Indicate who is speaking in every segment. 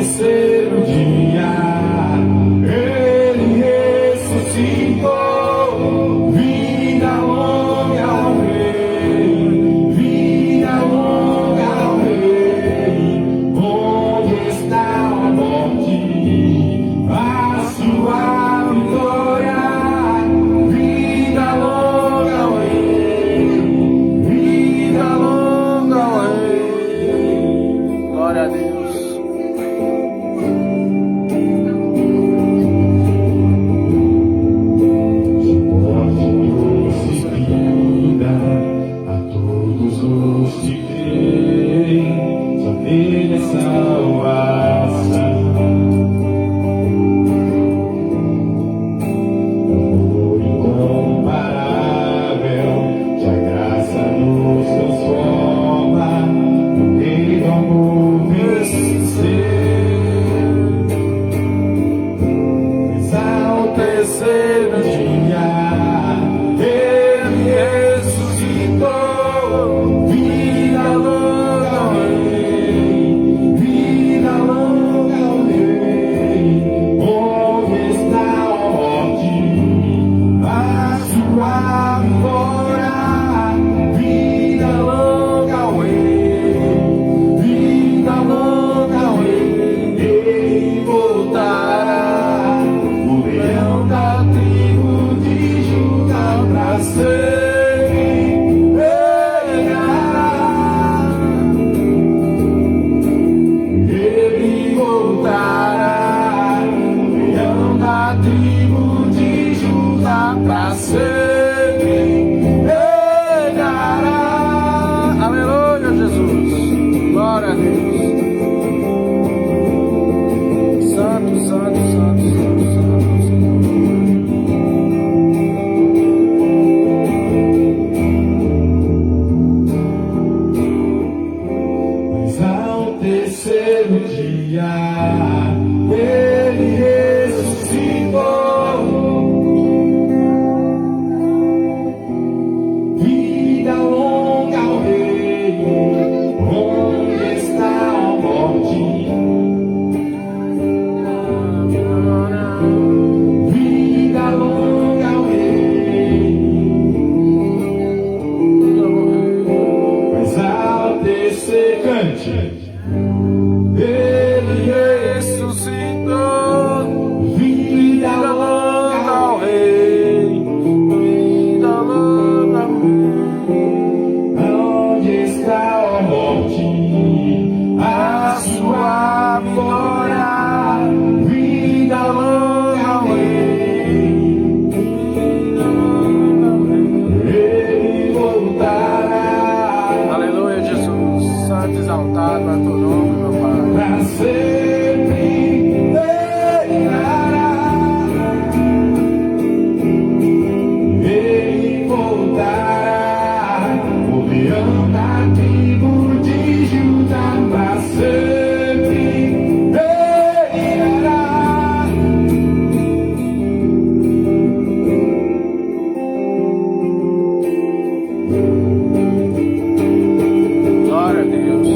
Speaker 1: terceiro dia ele ressuscitou. Vida longa ao Rei, vida longa ao Rei. Onde está a morte, a sua vitória? Vida longa ao Rei, vida longa ao Rei. Glória a Deus. Terceiro dia ele ressuscitou. Vida longa ao Rei, vida longa ao Rei. Onde está a morte, a sua vitória? Vida longa ao Rei, vida longa ao Rei. Ele voltará, o leão da tribo de Judá, pra sempre reinará. Ele voltará, o leão da tribo de Judá, pra sempre reinará. Aleluia, Jesus. Glória a Deus. Santo, santo, santo, santo, santo. Terceiro dia ele ressuscitou. Vida longa ao Rei, onde está a morte? Vida longa ao Rei, mas ao terceiro cante. Ele ressuscitou. Vida longa ao Rei, vida longa ao Rei. Onde está a morte, a sua vitória? Vida longa ao Rei, vida longa ao Rei. Ele voltará. Aleluia, Jesus. Santo, exaltado é teu nome, meu Pai. Pra sempre reinará. Ele voltará, o leão da tribo de Judá, pra sempre reinará. Glória a Deus.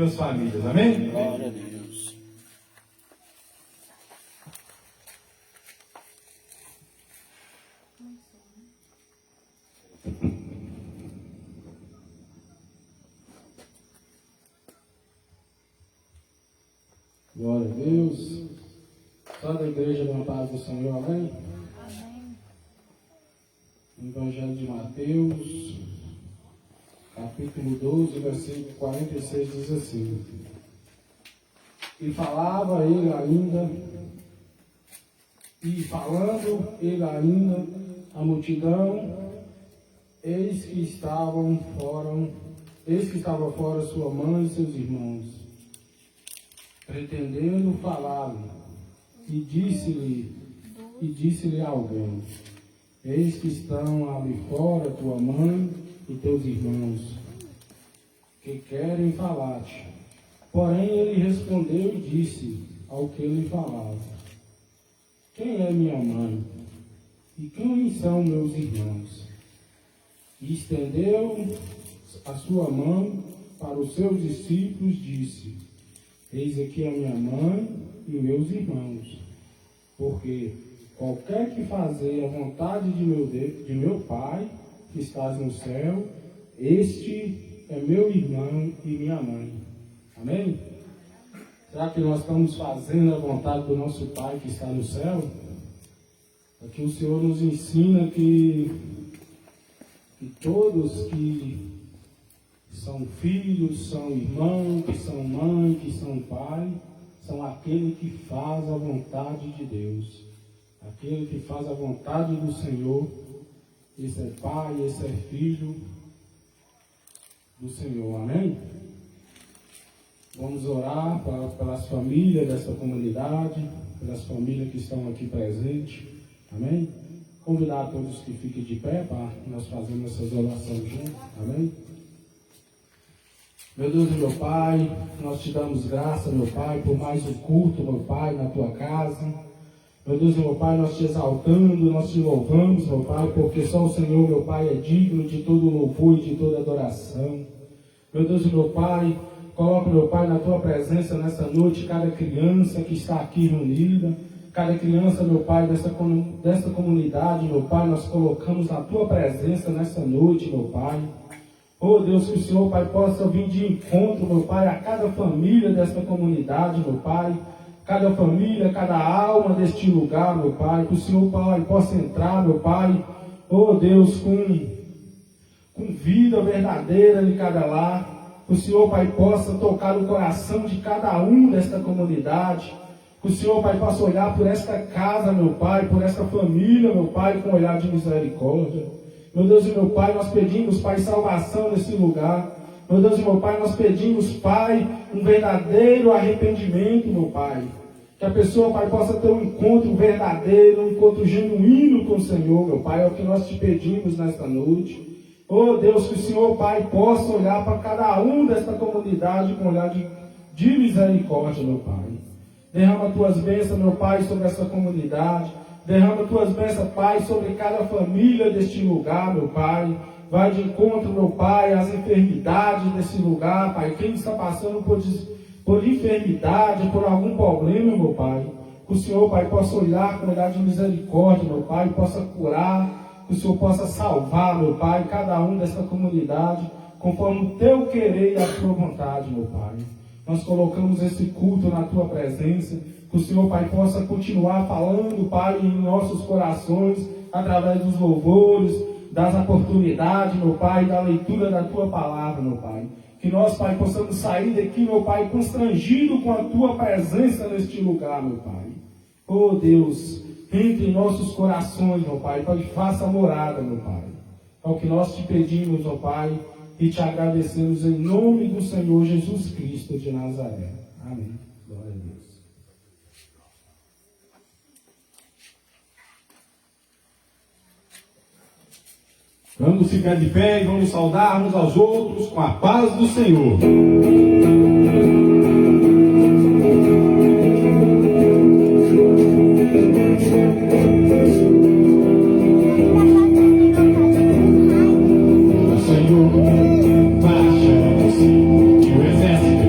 Speaker 2: pelas famílias. Amém?
Speaker 1: Glória a Deus.
Speaker 3: Glória a Deus. Só da igreja da paz do Senhor, amém?
Speaker 4: Amém.
Speaker 3: Evangelho de Mateus, capítulo 12, versículo 46, diz assim: E falava ele ainda, e falando ele ainda, a multidão, eis que estava fora sua mãe e seus irmãos, pretendendo falar-lhe, e disse-lhe alguém: Eis que estão ali fora tua mãe e teus irmãos, que querem falar-te. Porém ele respondeu e disse ao que lhe falava: Quem é minha mãe? E quem são meus irmãos? E estendeu a sua mão para os seus discípulos, disse: Eis aqui a minha mãe e meus irmãos, porque qualquer que fazer a vontade de meu Pai, que estás no céu, este é meu irmão e minha mãe. Amém? Será que nós estamos fazendo a vontade do nosso Pai que está no céu? Aqui o Senhor nos ensina que todos que são filhos, são irmãos, que são mãe, que são pai, são aquele que faz a vontade de Deus. Aquele que faz a vontade do Senhor, esse é pai, esse é filho do Senhor. Amém? Vamos orar pelas famílias dessa comunidade, pelas famílias que estão aqui presentes. Amém? Convidar a todos que fiquem de pé para nós fazermos essas orações juntos. Amém? Meu Deus e meu Pai, nós te damos graça, meu Pai, por mais um culto, meu Pai, na tua casa. Meu Deus e meu Pai, nós te exaltando, nós te louvamos, meu Pai, porque só o Senhor, meu Pai, é digno de todo louvor e de toda adoração. Meu Deus e meu Pai, coloca, meu Pai, na tua presença nessa noite cada criança que está aqui reunida, cada criança, meu Pai, dessa comunidade, meu Pai, nós colocamos na tua presença nessa noite, meu Pai. Oh Deus, que o Senhor, Pai, possa vir de encontro, meu Pai, a cada família desta comunidade, meu Pai, cada família, cada alma deste lugar, meu Pai, que o Senhor, Pai, possa entrar, meu Pai, oh Deus, com vida verdadeira em cada lar, que o Senhor, Pai, possa tocar o coração de cada um desta comunidade, que o Senhor, Pai, possa olhar por esta casa, meu Pai, por esta família, meu Pai, com um olhar de misericórdia. Meu Deus e meu Pai, nós pedimos, Pai, salvação nesse lugar. Meu Deus e meu Pai, nós pedimos, Pai, um verdadeiro arrependimento, meu Pai. Que a pessoa, Pai, possa ter um encontro verdadeiro, um encontro genuíno com o Senhor, meu Pai. É o que nós te pedimos nesta noite. Oh Deus, que o Senhor, Pai, possa olhar para cada um desta comunidade com um olhar de misericórdia, meu Pai. Derrama tuas bênçãos, meu Pai, sobre essa comunidade. Derrama tuas bênçãos, Pai, sobre cada família deste lugar, meu Pai. Vai de encontro, meu Pai, às enfermidades desse lugar, Pai. Quem está passando por enfermidade, por algum problema, meu Pai. Que o Senhor, Pai, possa olhar com um olhar de misericórdia, meu Pai. Possa curar, que o Senhor possa salvar, meu Pai, cada um dessa comunidade, conforme o teu querer e a tua vontade, meu Pai. Nós colocamos esse culto na tua presença. Que o Senhor, Pai, possa continuar falando, Pai, em nossos corações, através dos louvores, das oportunidades, meu Pai, da leitura da tua palavra, meu Pai. Que nós, Pai, possamos sair daqui, meu Pai, constrangido com a tua presença neste lugar, meu Pai. Oh Deus, entre em nossos corações, meu Pai, Pai, faça morada, meu Pai. É o que nós te pedimos, meu Pai, e te agradecemos em nome do Senhor Jesus Cristo de Nazaré. Amém. Glória a Deus.
Speaker 2: Vamos ficar de pé e vamos saudar uns aos outros com a paz do Senhor. O Senhor marcha, que o exército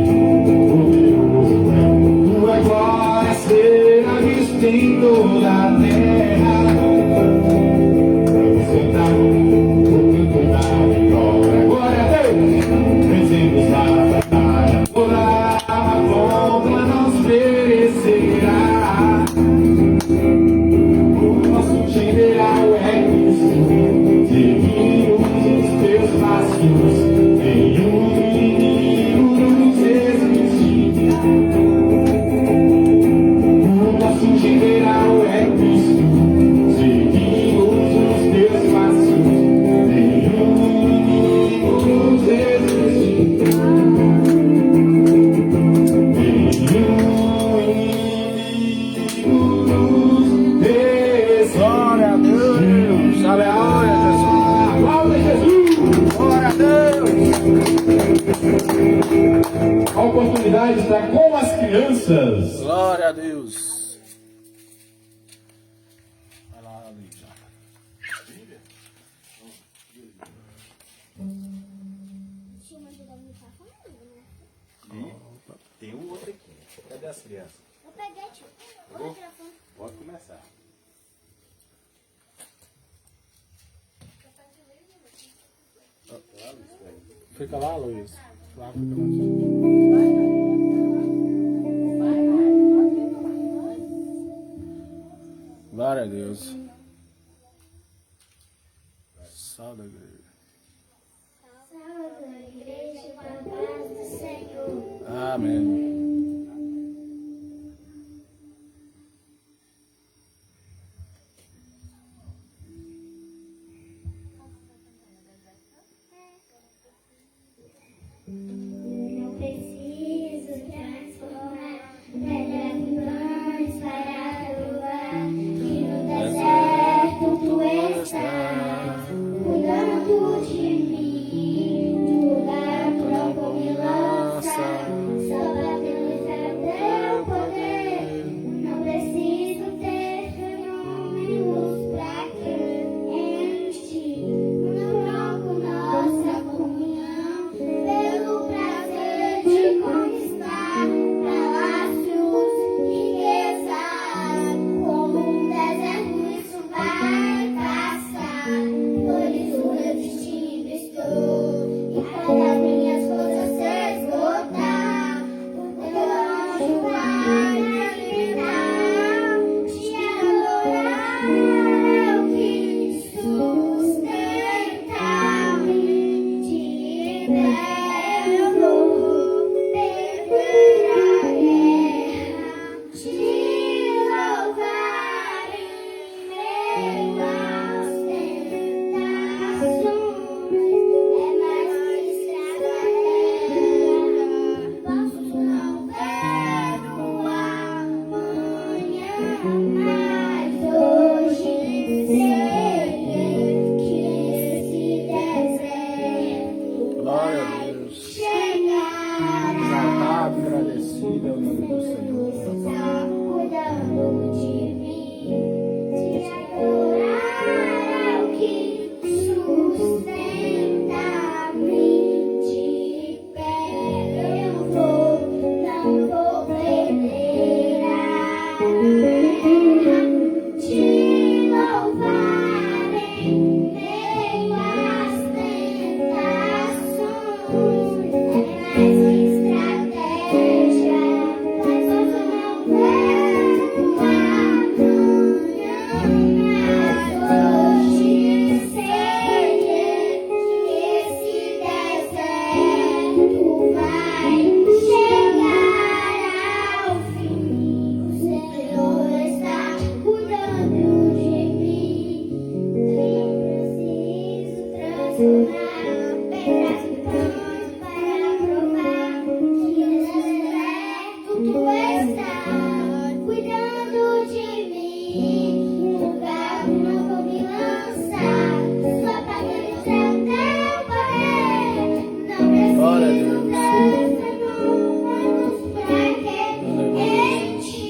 Speaker 2: oportunidade de estar com as crianças.
Speaker 1: Glória a Deus. Vai lá, Lídia.
Speaker 4: Tem um outro aqui. Cadê as crianças?
Speaker 5: Eu peguei, tio. Olha o telefone.
Speaker 4: Pode começar.
Speaker 1: Fica lá, Luiz. Lá fica lá. Glória a Deus. Salve a igreja.
Speaker 5: Salve a igreja com a paz do Senhor.
Speaker 1: Amém.
Speaker 5: Não preciso transformar pedras em pães para provar que no deserto tu estás cuidando de mim. No lugar próprio me lança, salva-me teu poder. Não preciso ter fenômenos pra crer em ti. Não troco nossa comunhão pelo prazer de conquistar palácios, riquezas. Como um deserto isso vai passar. Por isso meu destino estou. E quando as minhas forças se esgotar, o teu anjo vai me alimentar. Te adorar é o que sustenta-me. De pé eu vou perder a guerra. Te louvar em meio às tentações. É mais que estrada terra. Posso não ver o amanhã, mas hoje sei que esse deserto
Speaker 1: Glória a
Speaker 5: vai
Speaker 1: Deus.
Speaker 5: chegar.
Speaker 1: Exaltado e agradecido é o nome do Senhor.
Speaker 5: Está cuidando de mim. Te adorar é o que sustenta-me. De pé eu vou, não vou perder a guerra. Te louvar em meio às tentações. É mais que estratégia, mas hoje não vejo amanhã. Mas hoje sei que esse deserto vai chegar ao fim. O Senhor está cuidando de mim. Nem preciso transformar pedras em pães para provar que no deserto tu estás cuidando de mim. No lugar não vou me lançar, só para conhecer o teu poder. Não
Speaker 1: Glória a
Speaker 5: preciso
Speaker 1: Deus.
Speaker 5: ter fenômenos pra crer em ti.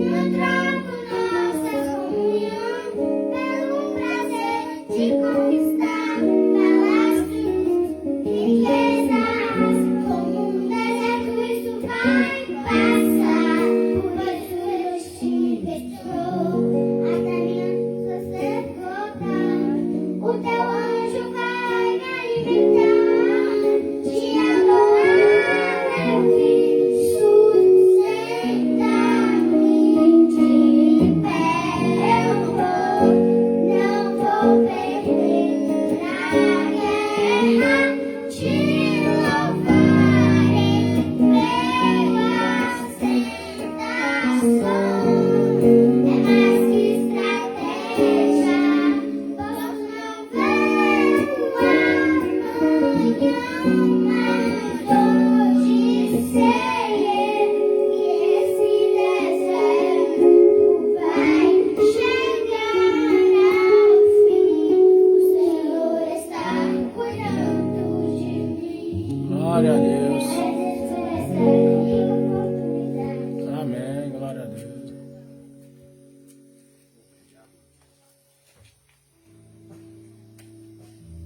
Speaker 5: Não troco nossa comunhão pelo prazer de conquistar palácios, riquezas. Como um deserto isso vai passar. Por isso eu te estou. Até minha você esgotar. O teu anjo vai me alimentar. Te adorar é o que sustenta-me. De pé eu vou, não vou perder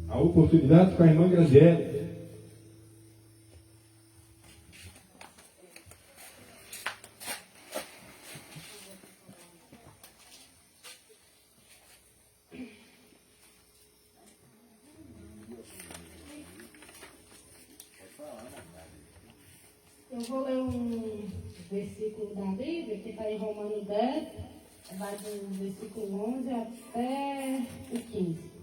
Speaker 2: a oportunidade com a irmã Graziele.
Speaker 6: Eu vou ler um versículo da Bíblia que está em Romanos 10, vai do versículo 11 até o 15.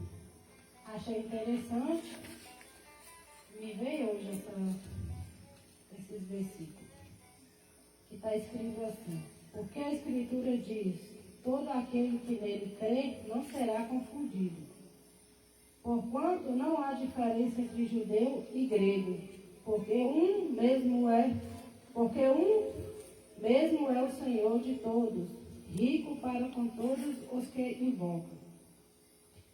Speaker 6: Achei interessante, me veio hoje esses versículos, que está escrito assim: porque a Escritura diz, todo aquele que nele crê não será confundido, porquanto não há diferença entre judeu e grego, porque um mesmo é o Senhor de todos, rico para com todos os que invocam.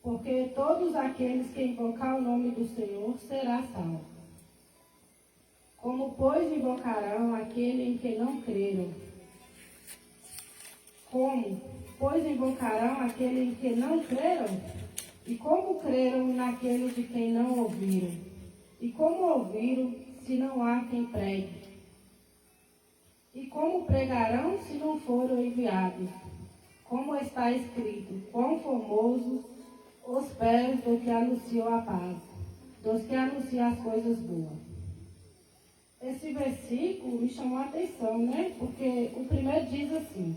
Speaker 6: Porque todos aqueles que invocar o nome do Senhor será salvo. Como, pois, invocarão aquele em que não creram? Como, pois, invocarão aquele em que não creram? E como creram naquele de quem não ouviram? E como ouviram se não há quem pregue? E como pregarão se não foram enviados? Como está escrito, quão formosos os pés do que anunciou a paz, dos que anunciam as coisas boas. Esse versículo me chamou a atenção, né? Porque o primeiro diz assim,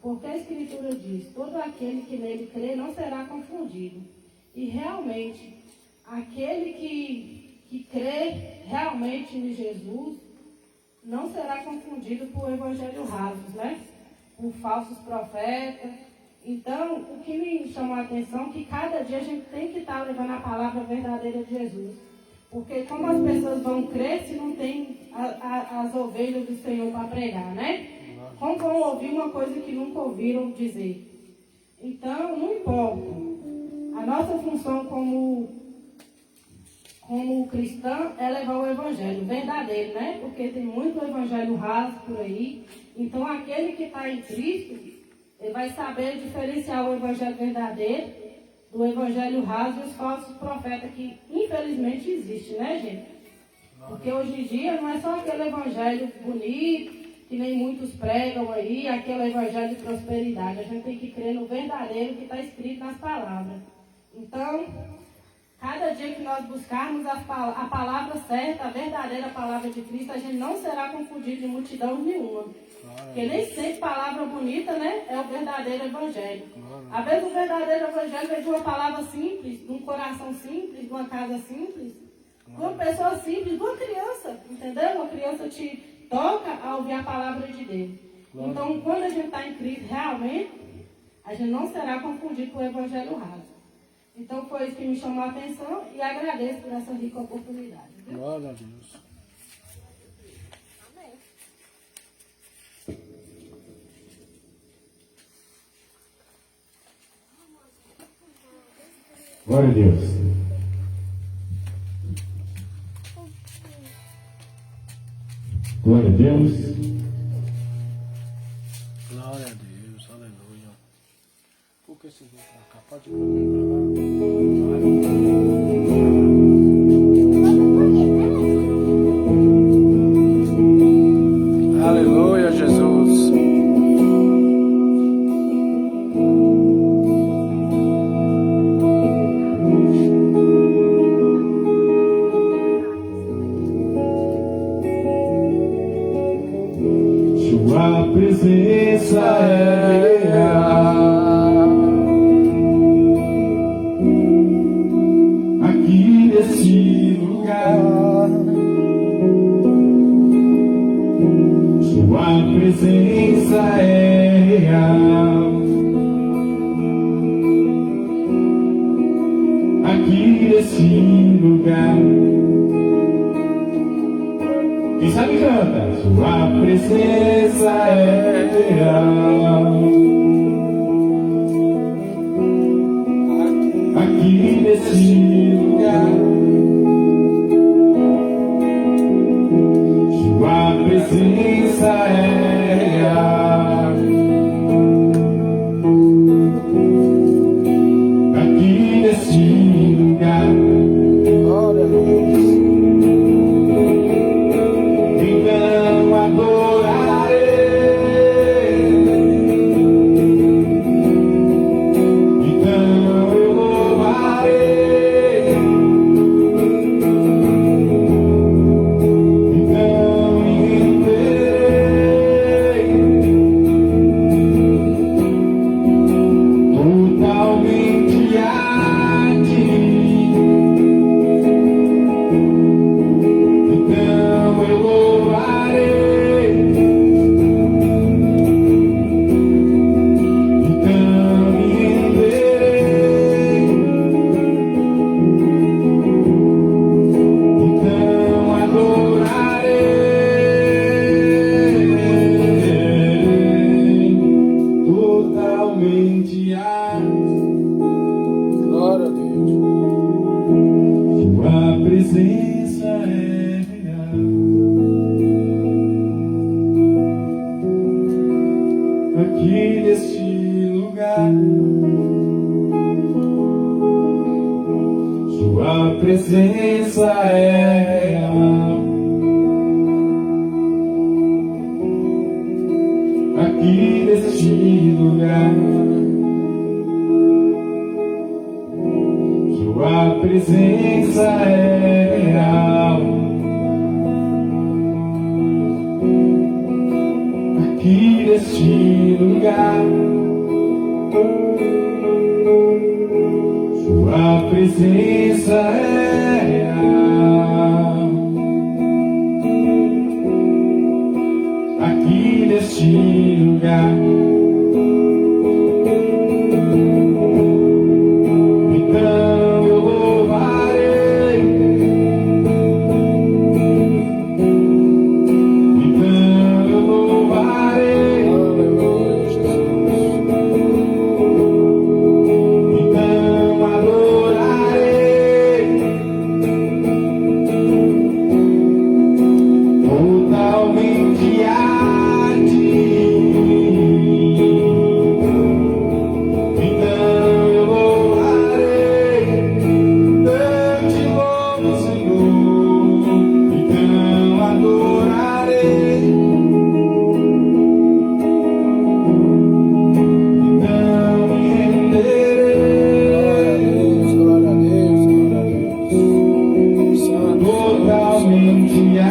Speaker 6: porque a Escritura diz, todo aquele que nele crê não será confundido. E realmente, aquele que crê realmente em Jesus não será confundido por evangelho rasos, né? Por falsos profetas. Então, o que me chamou a atenção é que cada dia a gente tem que estar levando a palavra verdadeira de Jesus. Porque como as pessoas vão crer se não tem as ovelhas do Senhor para pregar, né? Como vão ouvir uma coisa que nunca ouviram dizer? Então, não importa. A nossa função como cristã é levar o evangelho verdadeiro, né? Porque tem muito evangelho raso por aí. Então, aquele que está em Cristo, ele vai saber diferenciar o evangelho verdadeiro do evangelho raso e os falsos profetas que, infelizmente, existem, né, gente? Porque hoje em dia não é só aquele evangelho bonito, que nem muitos pregam aí, aquele evangelho de prosperidade. A gente tem que crer no verdadeiro que está escrito nas palavras. Então, cada dia que nós buscarmos a palavra certa, a verdadeira palavra de Cristo, a gente não será confundido de multidão nenhuma. Porque nem sempre palavra bonita, né, é o verdadeiro evangelho. Às vezes o verdadeiro evangelho vem de uma palavra simples, de um coração simples, de uma casa simples, de uma pessoa simples, de uma criança, entendeu? Uma criança te toca a ouvir a palavra de Deus. Então, quando a gente está em Cristo, realmente, a gente não será confundido com o evangelho raso. Então, foi isso que me chamou a atenção e agradeço por essa rica oportunidade. Viu?
Speaker 1: Glória a Deus.
Speaker 2: Glória a Deus. Glória a Deus.
Speaker 1: Glória a Deus. Aleluia. Por que você veio para cá? Pode ir para lá. Aleluia, Jesus.
Speaker 2: Sua presença é real aqui nesse lugar. Sua presença é real aqui nesse lugar. Quem sabe canta. Sua presença é real aqui nesse lugar. Sua presença é real aqui nesse lugar. Sua presença é real. Aqui neste lugar, Sua presença é real. Aqui neste lugar, Sua presença é real. Aqui neste lugar, Sua presença é real. Aqui neste lugar, então eu louvarei, então eu louvarei, então adorarei, totalmente a Ti. Então eu louvarei, eu Te louvo, Senhor. Então adorarei, então me renderei,
Speaker 1: Glória a Deus, glória a Deus. Santo,
Speaker 2: totalmente a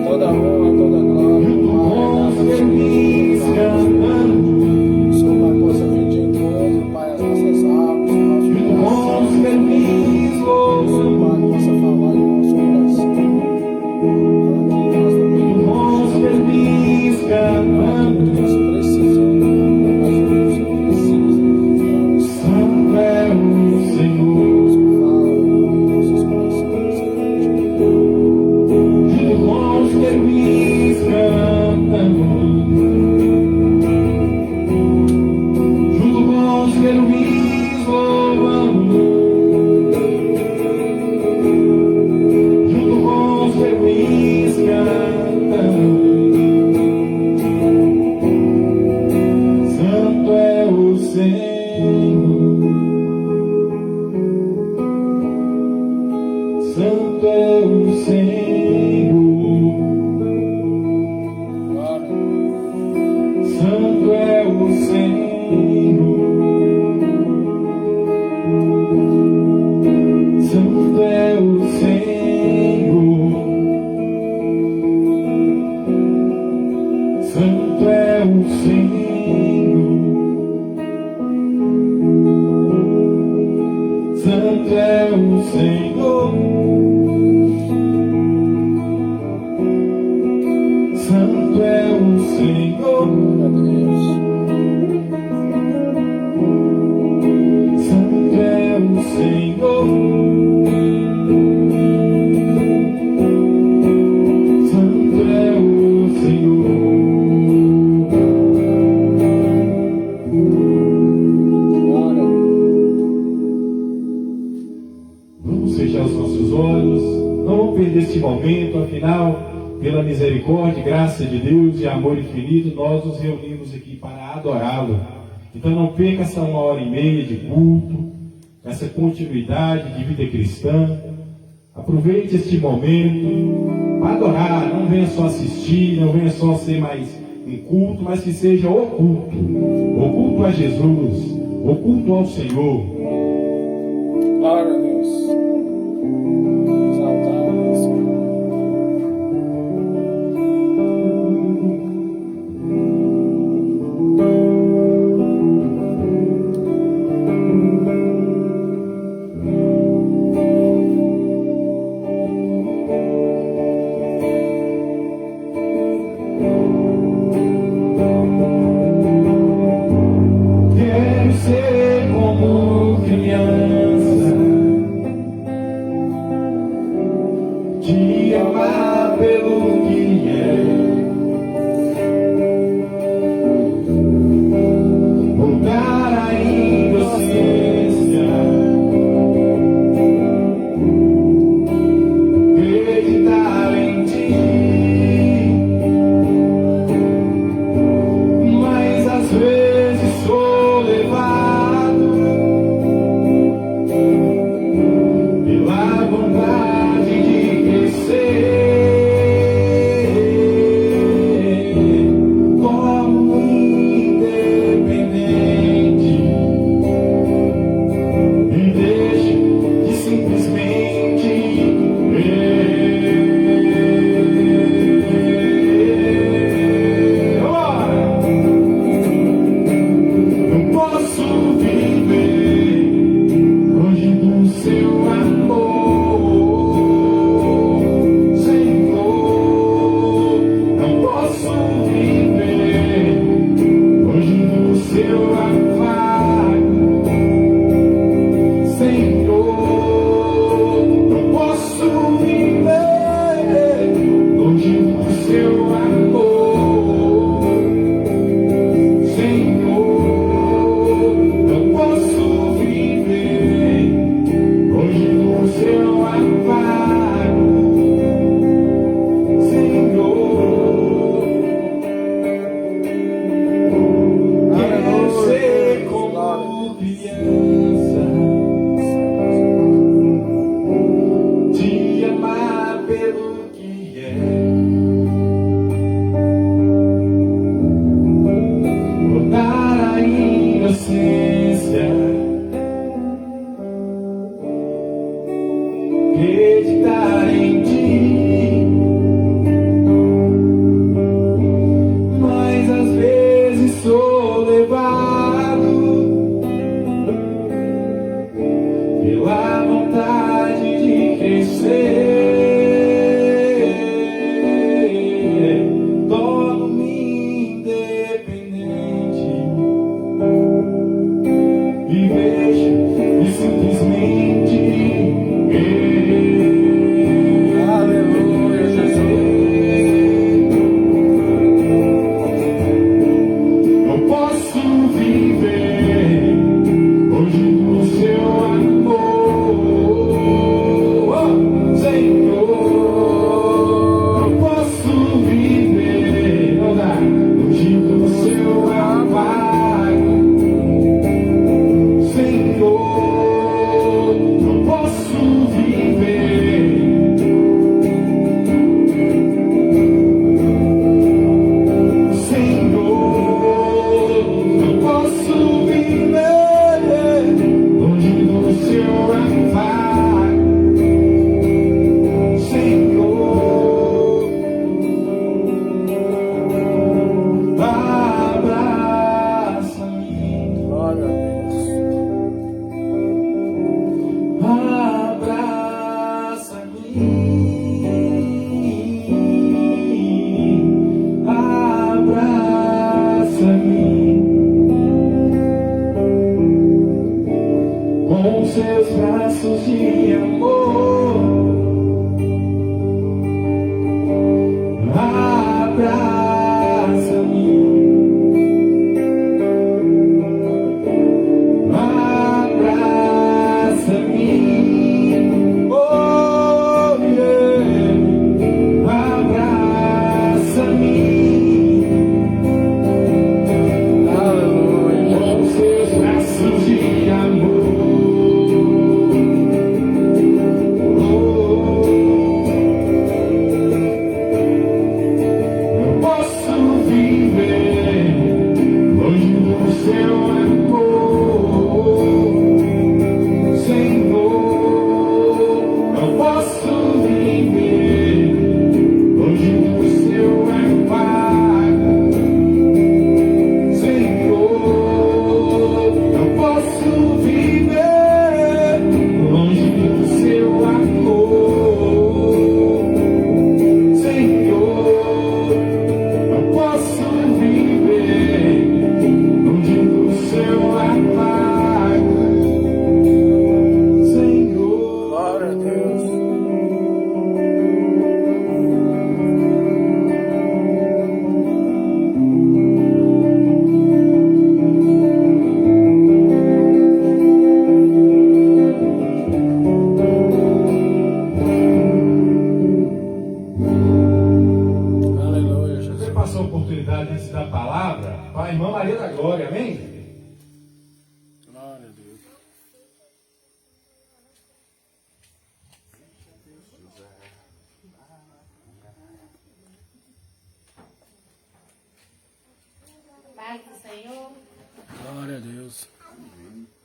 Speaker 1: toda honra, toda glória,
Speaker 2: com os feliz cantando,
Speaker 1: sobre a nossa vida em todo, Pai, as nossas almas, o nosso
Speaker 2: com
Speaker 1: coração.
Speaker 2: os feliz louvando,
Speaker 1: Pai, possa falar em nosso coração. Nós também
Speaker 2: com os feliz cantando.
Speaker 1: nós precisamos, mas o Senhor precisa.
Speaker 2: Santo é o Senhor,
Speaker 1: Fala em nossos corações.
Speaker 2: junto com os querubins cantando, junto com os querubins louvando, junto com os querubins cantando. Santo é o Senhor, Santo é o Senhor,
Speaker 1: Glória.
Speaker 2: Santo é o Senhor, Santo é o Senhor, Santo é o Senhor, Santo é o Senhor, Santo é o Senhor,
Speaker 1: Glória a Deus.
Speaker 2: Santo é o Senhor, Santo é o Senhor.
Speaker 1: Glória.
Speaker 2: Vamos fechar os nossos olhos, não vamos perder este momento, afinal, pela misericórdia e graça de Deus e amor infinito, nós nos reunimos aqui para adorá-lo. Então não perca essa 1h30 de culto, essa continuidade de vida cristã. Aproveite este momento para adorar, não venha só assistir, não venha só ser mais um culto, mas que seja o culto a Jesus, o culto ao Senhor.
Speaker 1: Glória a Deus. Exaltado, Senhor.
Speaker 2: Quero ser como criança, te amar pelo que é, voltar ainda com seus braços de amor, abraça-me, abraça-me, oh yeah, abraça-me.
Speaker 1: Aleluia.
Speaker 2: Com seus braços de amor, eu posso viver longe do seu amor, Senhor. Eu posso viver longe do seu amparo, Senhor. Eu posso viver longe do seu amor, Senhor. Eu posso viver longe do seu amparo, Senhor.
Speaker 1: Glória a Deus. Aleluia,
Speaker 2: Você
Speaker 1: Jesus.
Speaker 2: passou a oportunidade antes da palavra para a irmã Maria da Glória, amém?
Speaker 1: Glória a Deus.
Speaker 6: Paz do Senhor.
Speaker 1: Glória a Deus.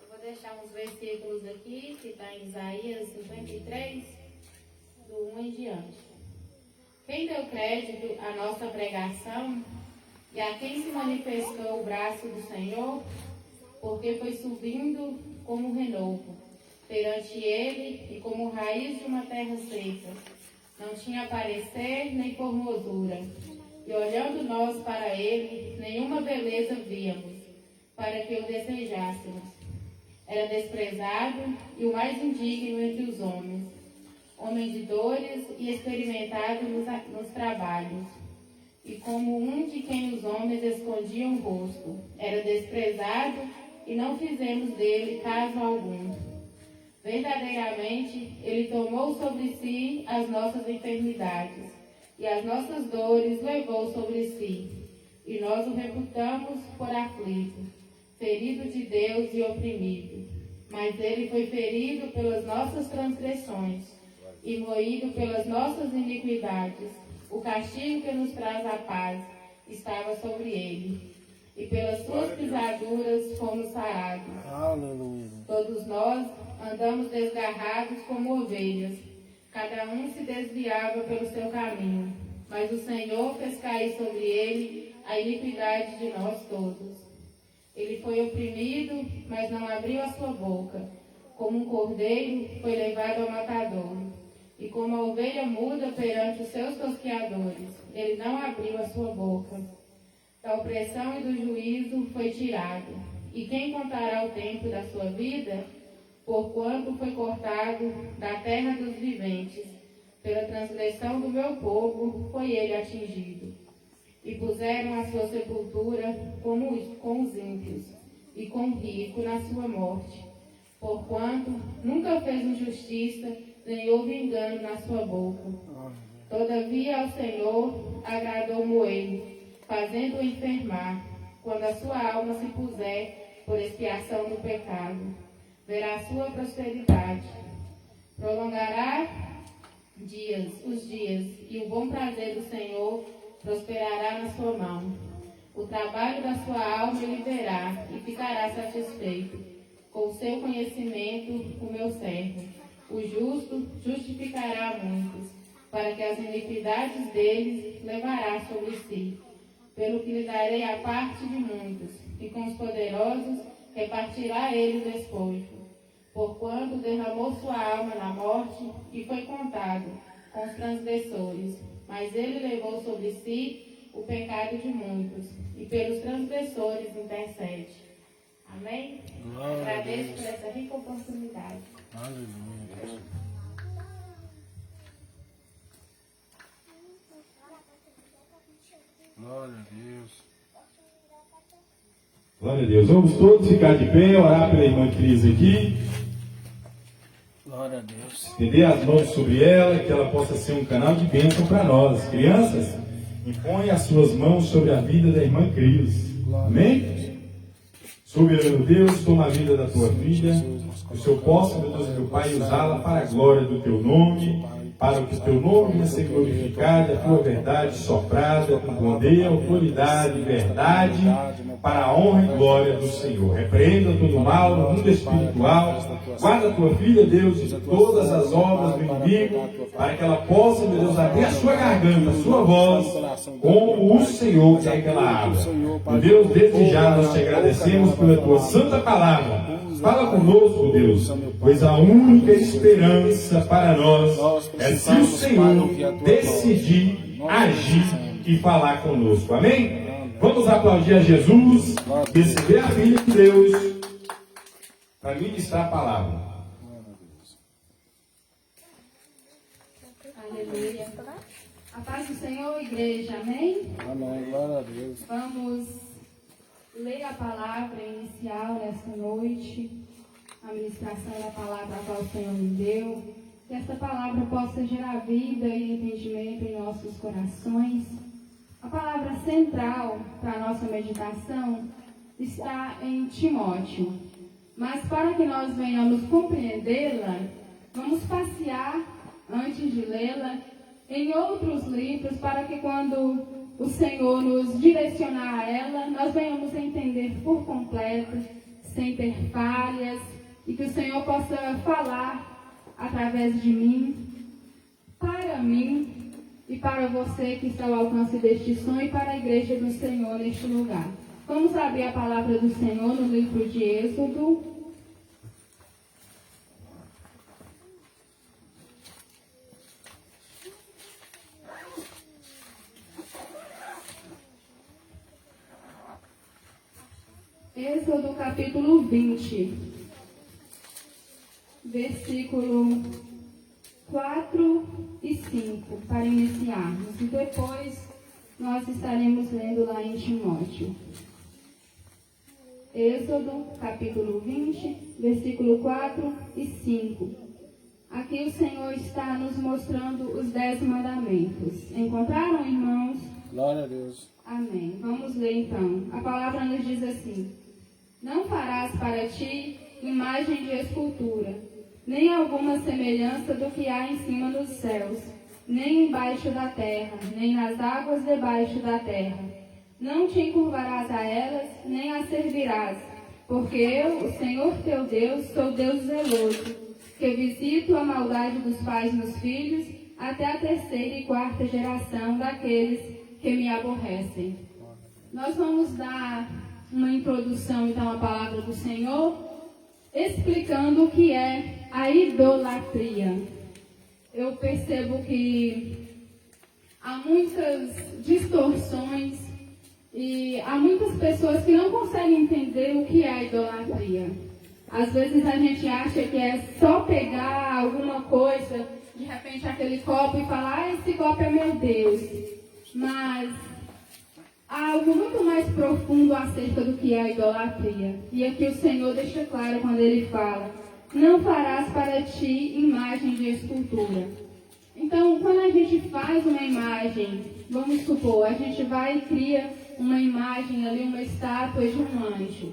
Speaker 6: Eu vou deixar uns versículos aqui, que está em Isaías 53, do 1 em diante. Quem deu crédito à nossa pregação e a quem se manifestou o braço do Senhor, porque foi subindo como renovo perante ele e como raiz de uma terra seca. Não tinha parecer nem formosura, e olhando nós para ele, nenhuma beleza víamos, para que o desejássemos. Era desprezado e o mais indigno entre os homens, homem de dores e experimentado nos trabalhos. E como um de quem os homens escondiam o rosto, era desprezado e não fizemos dele caso algum. Verdadeiramente, ele tomou sobre si as nossas enfermidades e as nossas dores levou sobre si. E nós o reputamos por aflito, ferido de Deus e oprimido. Mas ele foi ferido pelas nossas transgressões e moído pelas nossas iniquidades. O castigo que nos traz a paz estava sobre ele, e pelas suas pisaduras fomos sarados.
Speaker 1: Aleluia.
Speaker 6: Todos nós andamos desgarrados como ovelhas, cada um se desviava pelo seu caminho, mas o Senhor fez cair sobre ele a iniquidade de nós todos. Ele foi oprimido, mas não abriu a sua boca. Como um cordeiro, foi levado ao matadouro. E como a ovelha muda perante os seus tosqueadores, ele não abriu a sua boca. Da opressão e do juízo foi tirado. E quem contará o tempo da sua vida? Porquanto foi cortado da terra dos viventes. Pela transgressão do meu povo foi ele atingido. E puseram a sua sepultura com os ímpios, e com o rico na sua morte. Porquanto nunca fez injustiça, nem houve engano na sua boca. Todavia ao Senhor agradou moê-lo, fazendo-o enfermar, quando a sua alma se puser por expiação do pecado. Verá a sua prosperidade. Prolongará os dias, e o bom prazer do Senhor prosperará na sua mão. O trabalho da sua alma ele verá, e ficará satisfeito. Com o seu conhecimento, o meu servo, o justo, justificará a muitos, para que as iniquidades deles levará sobre si. Pelo que lhe darei a parte de muitos, e com os poderosos repartirá ele o despojo. Porquanto derramou sua alma na morte, e foi contado com os transgressores. Mas ele levou sobre si o pecado de muitos, e pelos transgressores intercede. Amém?
Speaker 1: Glória a
Speaker 6: Agradeço
Speaker 1: Deus.
Speaker 6: por essa rica oportunidade.
Speaker 1: Aleluia, Deus. Glória a Deus.
Speaker 2: Glória a Deus. Vamos todos ficar de pé, orar pela irmã Cris aqui.
Speaker 1: Glória a Deus.
Speaker 2: Estender as mãos sobre ela, que ela possa ser um canal de bênção para nós. Crianças, impõe as suas mãos sobre a vida da irmã Cris. Amém? Soberano Deus, toma a vida da tua filha, que o Senhor possa, meu Deus e meu Pai, usá-la para a glória do teu nome, para que o teu nome venha ser glorificado, a tua verdade soprada com poder, autoridade e verdade, para a honra e glória do Senhor. Repreenda todo mal no mundo espiritual, guarda a tua filha, Deus, de todas as obras do inimigo, para que ela possa, meu Deus, abrir a sua garganta, a sua voz, como o Senhor quer que ela abra. Meu Deus, desde já nós te agradecemos pela tua santa palavra. Fala conosco, Deus, pois a única esperança para nós é se o Senhor decidir agir e falar conosco. Amém? Vamos aplaudir a Jesus, receber a filha de Deus, para ministrar a palavra.
Speaker 6: Aleluia. A paz do Senhor, igreja. Amém?
Speaker 1: Amém. Glória a Deus.
Speaker 6: Vamos ler a palavra inicial nesta noite, a ministração da palavra a qual o Senhor me deu. Que esta palavra possa gerar vida e entendimento em nossos corações. A palavra central para a nossa meditação está em Timóteo. Mas para que nós venhamos compreendê-la, vamos passear, antes de lê-la, em outros livros, para que quando o Senhor nos direcionar a ela, nós venhamos entender por completo, sem ter falhas, e que o Senhor possa falar através de mim, para mim e para você que está ao alcance deste som e para a igreja do Senhor neste lugar. Vamos abrir a palavra do Senhor no livro de Êxodo. Êxodo capítulo 20, versículo 4 e 5, para iniciarmos. E depois nós estaremos lendo lá em Timóteo. Êxodo capítulo 20, versículo 4 e 5. Aqui o Senhor está nos mostrando os 10 mandamentos. Encontraram, irmãos?
Speaker 1: Glória a Deus.
Speaker 6: Amém. Vamos ler então. A palavra nos diz assim: não farás para ti imagem de escultura, nem alguma semelhança do que há em cima dos céus, nem embaixo da terra, nem nas águas debaixo da terra. Não te encurvarás a elas, nem as servirás, porque eu, o Senhor teu Deus, sou Deus zeloso, que visito a maldade dos pais nos filhos, até a 3ª e 4ª geração daqueles que me aborrecem. Nós vamos dar uma introdução, então, à palavra do Senhor, explicando o que é a idolatria. Eu percebo que há muitas distorções e há muitas pessoas que não conseguem entender o que é a idolatria. Às vezes a gente acha que é só pegar alguma coisa, de repente aquele copo, e falar: esse copo é meu Deus. Mas há algo muito mais profundo acerca do que é a idolatria. E aqui o Senhor deixa claro quando Ele fala: não farás para ti imagem de escultura. Então, quando a gente faz uma imagem, vamos supor, a gente vai e cria uma imagem ali, uma estátua de um anjo.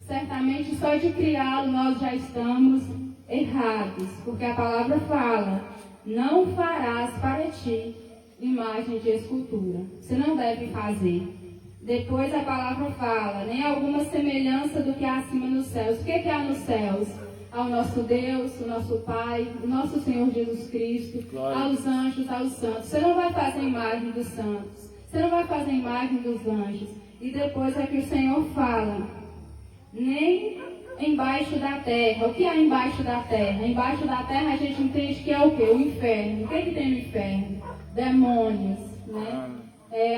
Speaker 6: Certamente só de criá-lo nós já estamos errados, porque a palavra fala: não farás para ti imagem de escultura. Você não deve fazer. Depois a palavra fala: nem alguma semelhança do que há acima nos céus. O que há nos céus? Ao nosso Deus, o nosso Pai, o nosso Senhor Jesus Cristo,
Speaker 1: Glória.
Speaker 6: aos anjos, aos santos. Você não vai fazer imagem dos santos. Você não vai fazer imagem dos anjos. E depois é que o Senhor fala: nem embaixo da terra. O que há embaixo da terra? Embaixo da terra a gente entende que é o quê? O inferno. O que tem no inferno? Demônios, né?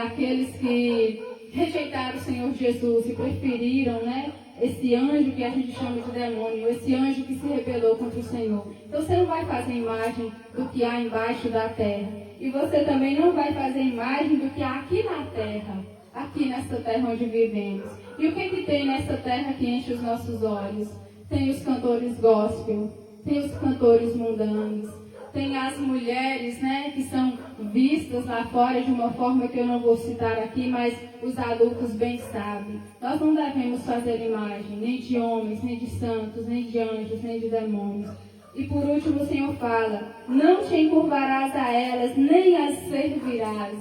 Speaker 6: Aqueles que rejeitaram o Senhor Jesus e preferiram, né, esse anjo que a gente chama de demônio, esse anjo que se rebelou contra o Senhor. Então você não vai fazer imagem do que há embaixo da terra. E você também não vai fazer imagem do que há aqui na terra, aqui nessa terra onde vivemos. E o que tem nessa terra que enche os nossos olhos? Tem os cantores gospel, tem os cantores mundanos, tem as mulheres, né, que são vistas lá fora de uma forma que eu não vou citar aqui, mas os adultos bem sabem. Nós não devemos fazer imagem, nem de homens, nem de santos, nem de anjos, nem de demônios. E por último o Senhor fala, não te encurvarás a elas, nem as servirás.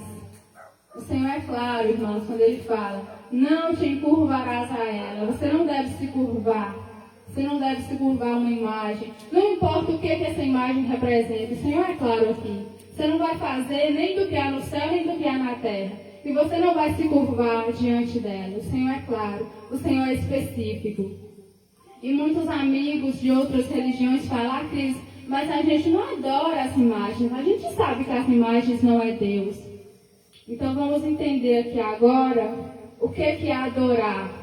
Speaker 6: O Senhor é claro, irmãos, quando Ele fala, não te encurvarás a ela. Você não deve se curvar. Você não deve se curvar a uma imagem. Não importa o que essa imagem representa. O Senhor é claro aqui. Você não vai fazer nem do que há no céu, nem do que há na terra. E você não vai se curvar diante dela. O Senhor é claro. O Senhor é específico. E muitos amigos de outras religiões falam, Cris, mas a gente não adora as imagens. A gente sabe que as imagens não é Deus. Então vamos entender aqui agora o que é adorar.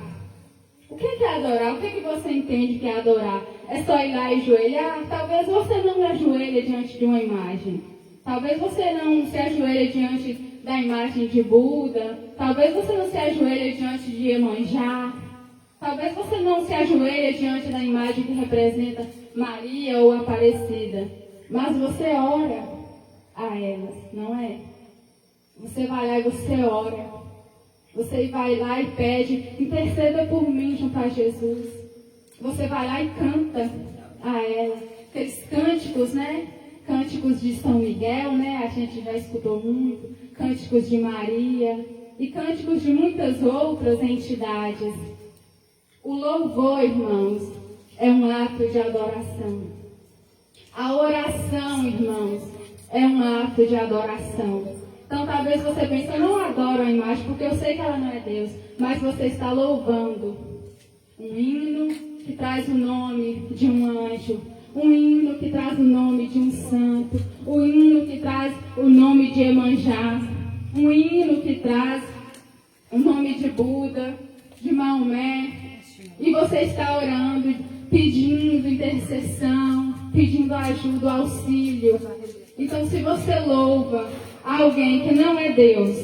Speaker 6: O que é adorar? O que você entende que é adorar? É só ir lá e ajoelhar? Talvez você não ajoelhe diante de uma imagem. Talvez você não se ajoelhe diante da imagem de Buda. Talvez você não se ajoelhe diante de Iemanjá. Talvez você não se ajoelhe diante da imagem que representa Maria ou Aparecida. Mas você ora a elas, não é? Você vai lá e você ora. Você vai lá e pede, interceda por mim junto a Jesus. Você vai lá e canta a ela. Aqueles cânticos, né? Cânticos de São Miguel, né? A gente já escutou muito. Cânticos de Maria. E cânticos de muitas outras entidades. O louvor, irmãos, é um ato de adoração. A oração, irmãos, é um ato de adoração. Então, talvez você pense, eu não adoro a imagem, porque eu sei que ela não é Deus. Mas você está louvando um hino que traz o nome de um anjo. Um hino que traz o nome de um santo. Um hino que traz o nome de Iemanjá. Um hino que traz o nome de Buda, de Maomé. E você está orando, pedindo intercessão, pedindo ajuda, auxílio. Então, se você louva alguém que não é Deus,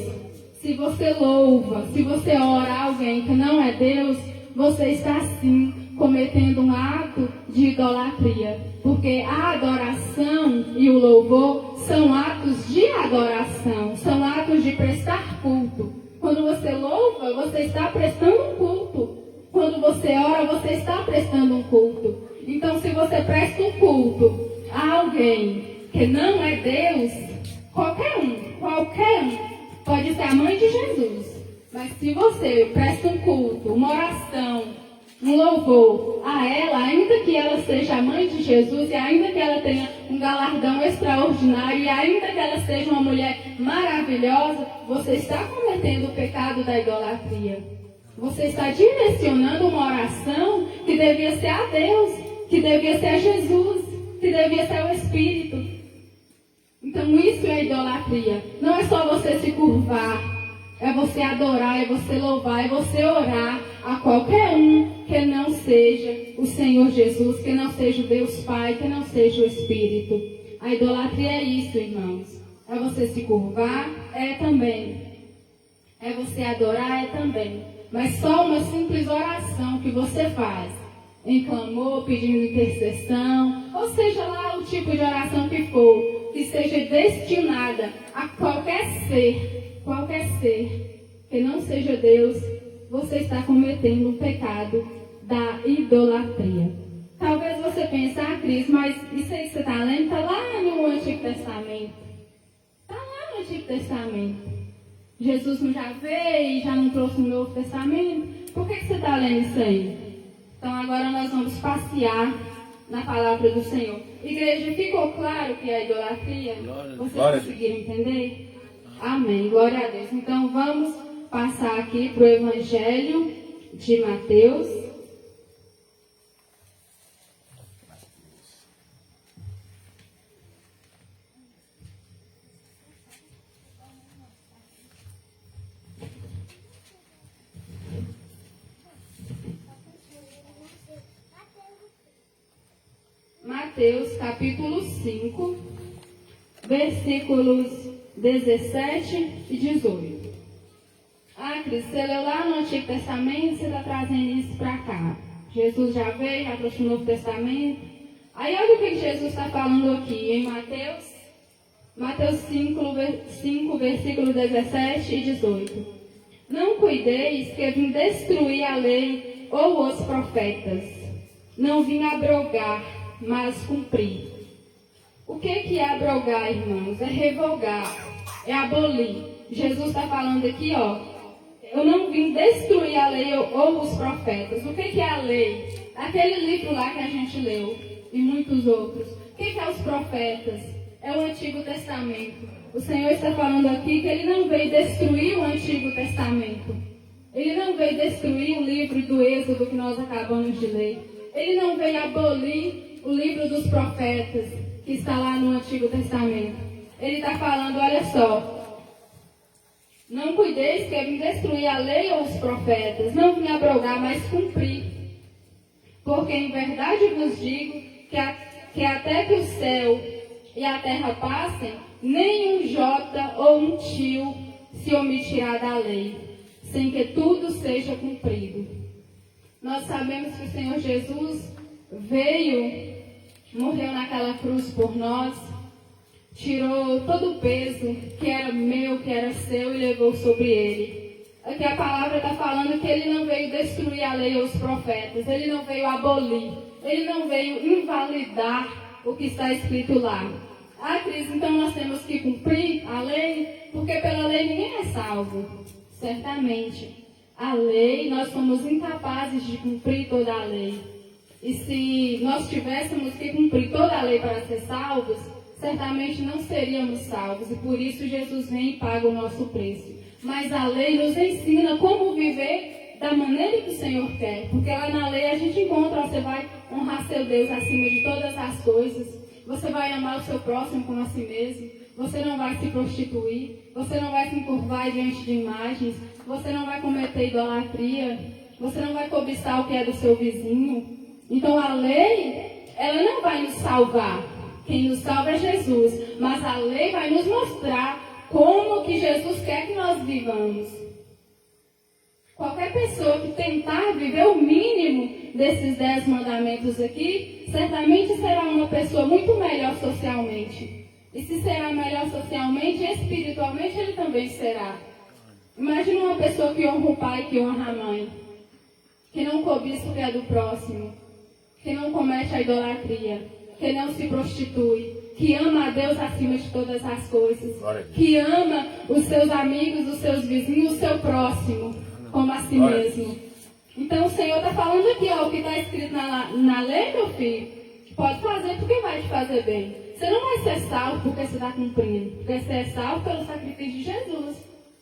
Speaker 6: se você louva, se você ora alguém que não é Deus, você está sim cometendo um ato de idolatria. Porque a adoração e o louvor são atos de adoração, são atos de prestar culto. Quando você louva, você está prestando um culto. Quando você ora, você está prestando um culto. Então, se você presta um culto a alguém que não é Deus, qualquer um, pode ser a mãe de Jesus. Mas se você presta um culto, uma oração, um louvor a ela, ainda que ela seja a mãe de Jesus, e ainda que ela tenha um galardão extraordinário, e ainda que ela seja uma mulher maravilhosa, você está cometendo o pecado da idolatria. Você está direcionando uma oração que devia ser a Deus, que devia ser a Jesus, que devia ser o Espírito. Então isso é idolatria. Não é só você se curvar, é você adorar, é você louvar, é você orar a qualquer um que não seja o Senhor Jesus, que não seja o Deus Pai, que não seja o Espírito. A idolatria é isso, irmãos. É você se curvar, é também. É você adorar, é também. Mas só uma simples oração que você faz, em clamor, pedindo intercessão, ou seja lá o tipo de oração que for, que seja destinada a qualquer ser que não seja Deus, você está cometendo um pecado da idolatria. Talvez você pense, Cris, mas isso aí que você está lendo está lá no Antigo Testamento. Está lá no Antigo Testamento. Jesus não já veio e já não trouxe um Novo Testamento? Por que você está lendo isso aí? Então agora nós vamos passear na palavra do Senhor. Igreja, ficou claro que é a idolatria? Vocês conseguiram entender? Amém. Glória a Deus. Então vamos passar aqui para o Evangelho de Mateus. Mateus capítulo 5, versículos 17 e 18. Cris, você leu lá no Antigo Testamento, você está trazendo isso para cá. Jesus já veio, já trouxe o Novo Testamento. Aí olha o que Jesus está falando aqui em Mateus 5, versículos 17 e 18. Não cuideis que vim destruir a lei ou os profetas. Não vim abrogar, mas cumprir. O que é abrogar, irmãos? É revogar, é abolir. Jesus está falando aqui, ó. Eu não vim destruir a lei ou os profetas. O que é a lei? Aquele livro lá que a gente leu e muitos outros. O que é os profetas? É o Antigo Testamento. O Senhor está falando aqui que Ele não veio destruir o Antigo Testamento. Ele não veio destruir o livro do Êxodo que nós acabamos de ler. Ele não veio abolir o livro dos profetas que está lá no Antigo Testamento. Ele está falando, olha só. Não cuideis que eu vim destruir a lei ou os profetas. Não vim abrogar, mas cumprir. Porque em verdade vos digo que até que o céu e a terra passem, nem um jota ou um tio se omitirá da lei, sem que tudo seja cumprido. Nós sabemos que o Senhor Jesus veio, morreu naquela cruz por nós, tirou todo o peso que era meu, que era seu e levou sobre ele. Aqui a palavra está falando que ele não veio destruir a lei ou os profetas, ele não veio abolir, ele não veio invalidar o que está escrito lá. Cris, então nós temos que cumprir a lei, porque pela lei ninguém é salvo. Certamente, a lei, nós somos incapazes de cumprir toda a lei. E se nós tivéssemos que cumprir toda a lei para ser salvos, certamente não seríamos salvos. E por isso Jesus vem e paga o nosso preço. Mas a lei nos ensina como viver da maneira que o Senhor quer. Porque lá na lei a gente encontra, você vai honrar seu Deus acima de todas as coisas. Você vai amar o seu próximo como a si mesmo. Você não vai se prostituir. Você não vai se encurvar diante de imagens. Você não vai cometer idolatria. Você não vai cobiçar o que é do seu vizinho. Então a lei, ela não vai nos salvar. Quem nos salva é Jesus. Mas a lei vai nos mostrar como que Jesus quer que nós vivamos. Qualquer pessoa que tentar viver o mínimo desses 10 mandamentos aqui, certamente será uma pessoa muito melhor socialmente. E se será melhor socialmente, espiritualmente ele também será. Imagina uma pessoa que honra o pai, que honra a mãe, que não cobiça o que é do próximo, que não comete a idolatria, que não se prostitui, que ama a Deus acima de todas as coisas, que ama os seus amigos, os seus vizinhos, o seu próximo, como a si mesmo. Então o Senhor está falando aqui, ó, o que está escrito na lei, meu filho, pode fazer porque vai te fazer bem. Você não vai ser salvo porque você está cumprindo, porque você é salvo pelo sacrifício de Jesus.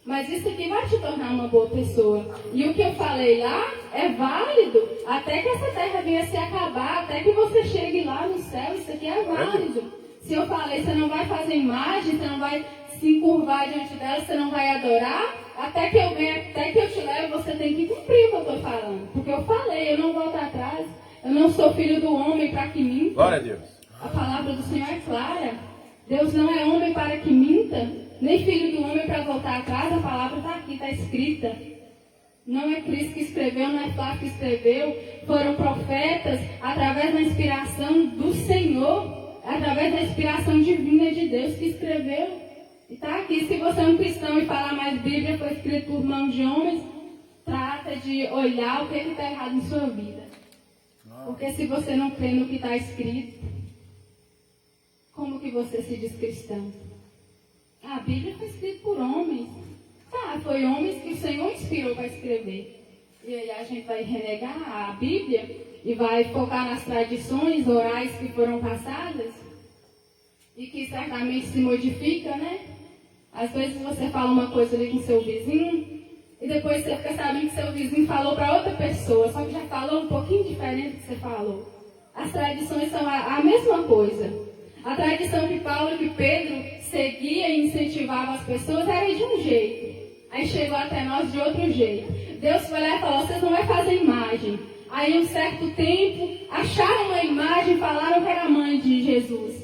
Speaker 6: Mas isso aqui vai te tornar uma boa pessoa. E o que eu falei lá é válido até que essa terra venha se acabar, até que você chegue lá no céu, isso aqui é válido. Se eu falei, você não vai fazer imagem, você não vai se encurvar diante dela, você não vai adorar, até que eu venha, até que eu te leve, você tem que cumprir o que eu estou falando. Porque eu falei, eu não volto atrás. Eu não sou filho do homem para que minta.
Speaker 4: Glória a Deus.
Speaker 6: A palavra do Senhor é clara. Deus não é homem para que minta, nem filho do homem para voltar atrás. A palavra está aqui, está escrita. Não é Cristo que escreveu, não é Flávio que escreveu. Foram profetas através da inspiração do Senhor, através da inspiração divina de Deus que escreveu. E está aqui, se você é um cristão e falar mais Bíblia foi escrito por mãos de homens, trata de olhar o que está errado em sua vida. Porque se você não crê no que está escrito, como que você se diz cristão? A Bíblia foi escrita por homens. Tá, foi homens que o Senhor inspirou para escrever. E aí a gente vai renegar a Bíblia e vai focar nas tradições orais que foram passadas e que certamente se modifica, né? Às vezes você fala uma coisa ali com seu vizinho e depois você fica sabendo que seu vizinho falou para outra pessoa, só que já falou um pouquinho diferente do que você falou. As tradições são a mesma coisa. A tradição que Paulo e que Pedro seguia e incentivava as pessoas era de um jeito. Aí chegou até nós de outro jeito. Deus foi lá e falou, vocês não vão fazer imagem. Aí um certo tempo, acharam uma imagem, falaram que era mãe de Jesus.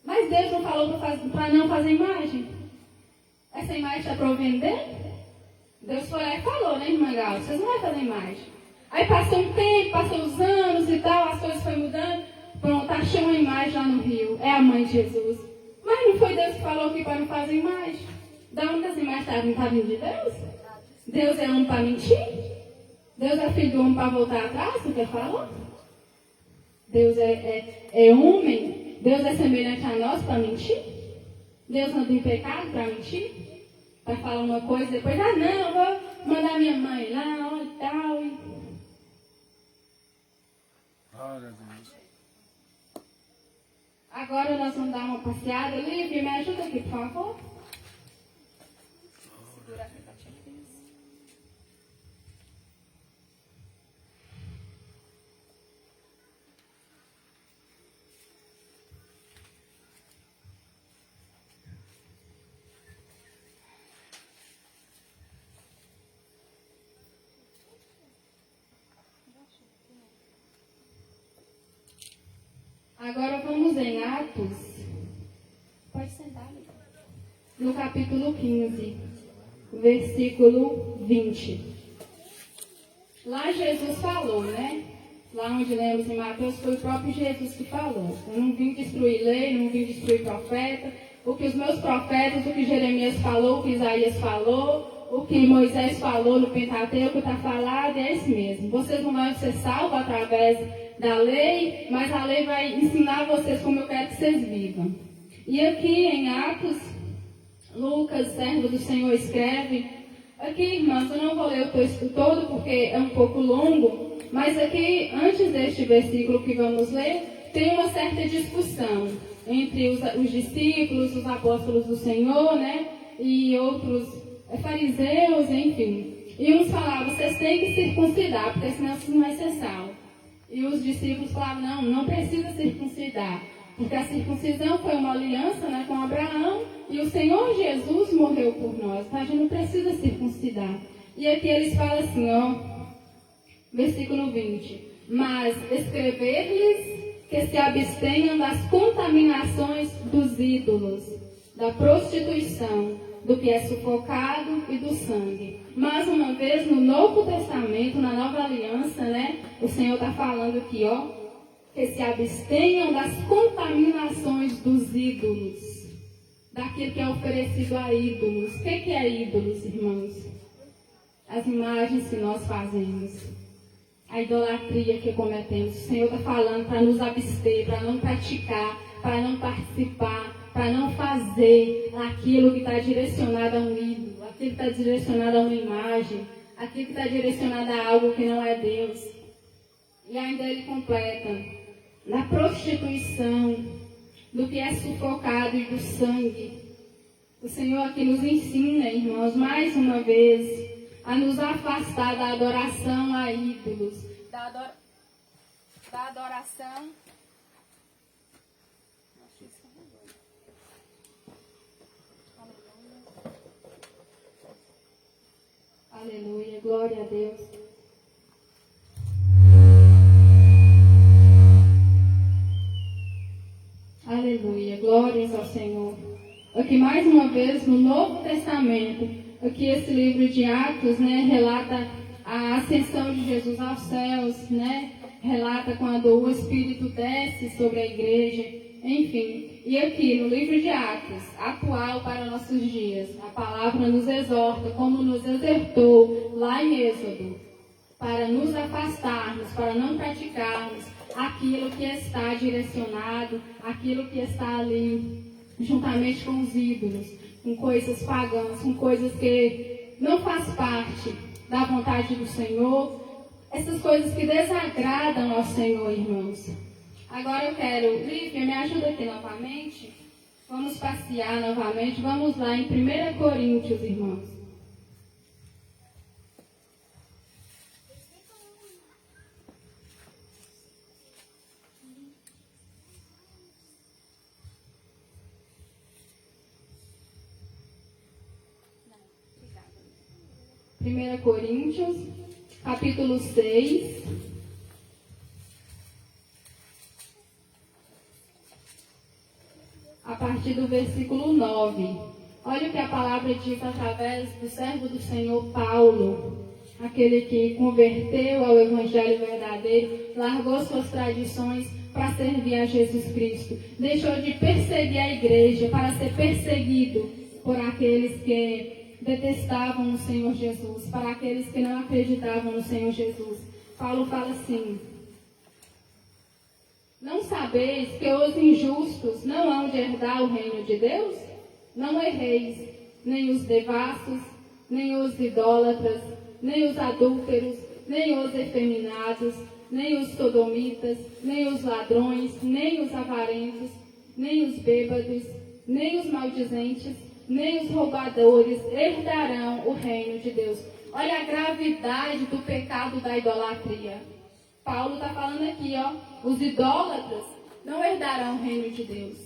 Speaker 6: Mas Deus não falou para não fazer imagem? Essa imagem está para eu vender? Deus foi lá e falou, né, irmã Gal? Vocês não vão fazer imagem. Aí passou um tempo, passou os anos e tal, as coisas foram mudando. Pronto, achei uma imagem lá no rio. É a mãe de Jesus. Mas não foi Deus que falou aqui para não fazer imagem? Da onde as imagens estavam vindo de Deus? Deus é homem para mentir? Deus é filho do homem para voltar atrás? Não quer falar? Deus é homem? Deus é semelhante a nós para mentir? Deus não tem pecado para mentir? Para falar uma coisa e depois, não, eu vou mandar minha mãe lá, olha e tal.
Speaker 1: Glória a Deus.
Speaker 6: Agora nós vamos dar uma passeada. Lívia, me ajuda aqui, por favor. Segura aqui, agora vamos em Atos. Pode sentar, amiga. No capítulo 15, versículo 20. Lá Jesus falou, né? Lá onde lemos em Mateus, foi o próprio Jesus que falou. Eu não vim destruir lei, não vim destruir profeta. O que os meus profetas, o que Jeremias falou, o que Isaías falou, o que Moisés falou no Pentateuco está falado, é isso mesmo. Vocês não vão ser salvos através da lei, mas a lei vai ensinar vocês como eu quero que vocês vivam. E aqui em Atos, Lucas, servo do Senhor, escreve. Aqui, irmãos, eu não vou ler o texto todo porque é um pouco longo, mas aqui, antes deste versículo que vamos ler, tem uma certa discussão entre os discípulos, os apóstolos do Senhor, né, e outros fariseus, enfim. E uns falavam, vocês têm que circuncidar, porque senão vocês não vão ser salvos. E os discípulos falavam, não precisa circuncidar, porque a circuncisão foi uma aliança, né, com Abraão, e o Senhor Jesus morreu por nós, então a gente não precisa circuncidar. E aqui eles falam assim, versículo 20, mas escrever-lhes que se abstenham das contaminações dos ídolos, da prostituição, do que é sufocado e do sangue. Mais uma vez, no Novo Testamento, na Nova Aliança, né, o Senhor está falando aqui, que se abstenham das contaminações dos ídolos, daquilo que é oferecido a ídolos. O que é ídolos, irmãos? As imagens que nós fazemos, a idolatria que cometemos. O Senhor está falando para nos abster, para não praticar, para não participar, para não fazer aquilo que está direcionado a um ídolo, aquilo que está direcionado a uma imagem, aquilo que está direcionado a algo que não é Deus. E ainda ele completa, da prostituição, do que é sufocado e do sangue. O Senhor aqui nos ensina, irmãos, mais uma vez, a nos afastar da adoração a ídolos, da adoração. Aleluia, glória a Deus. Aleluia, glórias ao Senhor. Aqui mais uma vez no Novo Testamento, aqui esse livro de Atos, né, relata a ascensão de Jesus aos céus, né, relata quando o Espírito desce sobre a igreja, enfim. E aqui no livro de Atos, atual para nossos dias, a palavra nos exorta, como nos exortou lá em Êxodo, para nos afastarmos, para não praticarmos aquilo que está direcionado, aquilo que está ali, juntamente com os ídolos, com coisas pagãs, com coisas que não faz parte da vontade do Senhor, essas coisas que desagradam ao Senhor, irmãos. Agora eu quero, Lívia, me ajuda aqui novamente, vamos passear novamente, vamos lá em 1 Coríntios, irmãos. Primeira Coríntios, capítulo 6. a partir do versículo 9. Olha o que a palavra diz através do servo do Senhor Paulo, aquele que converteu ao Evangelho verdadeiro, largou suas tradições para servir a Jesus Cristo, deixou de perseguir a igreja para ser perseguido por aqueles que detestavam o Senhor Jesus, para aqueles que não acreditavam no Senhor Jesus. Paulo fala assim: não sabeis que os injustos não hão de herdar o reino de Deus? Não erreis, nem os devassos, nem os idólatras, nem os adúlteros, nem os efeminados, nem os sodomitas, nem os ladrões, nem os avarentos, nem os bêbados, nem os maldizentes, nem os roubadores herdarão o reino de Deus. Olha a gravidade do pecado da idolatria. Paulo está falando aqui, os idólatras não herdarão o reino de Deus.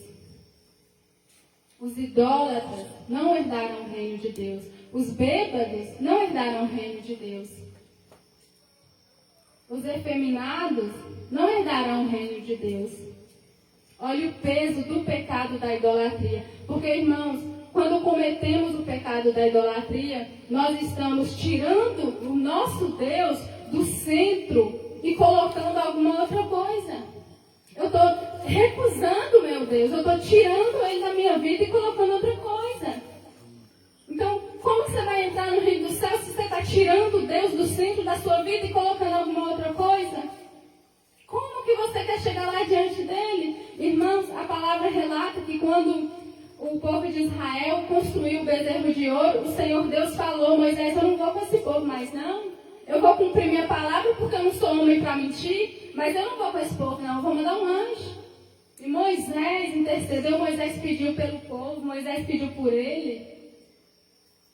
Speaker 6: Os idólatras não herdarão o reino de Deus. Os bêbados não herdarão o reino de Deus. Os efeminados não herdarão o reino de Deus. Olha o peso do pecado da idolatria. Porque, irmãos, quando cometemos o pecado da idolatria, nós estamos tirando o nosso Deus do centro e colocando alguma outra coisa. Eu estou recusando meu Deus, eu estou tirando Ele da minha vida e colocando outra coisa. Então, como você vai entrar no reino do céu se você está tirando Deus do centro da sua vida e colocando alguma outra coisa? Como que você quer chegar lá diante dele? Irmãos, a palavra relata que quando o povo de Israel construiu o bezerro de ouro, o Senhor Deus falou: Moisés, eu não vou com esse povo mais não. Eu vou cumprir minha palavra porque eu não sou homem para mentir, mas eu não vou com esse povo não, eu vou mandar um anjo. E Moisés intercedeu, Moisés pediu pelo povo, Moisés pediu por ele.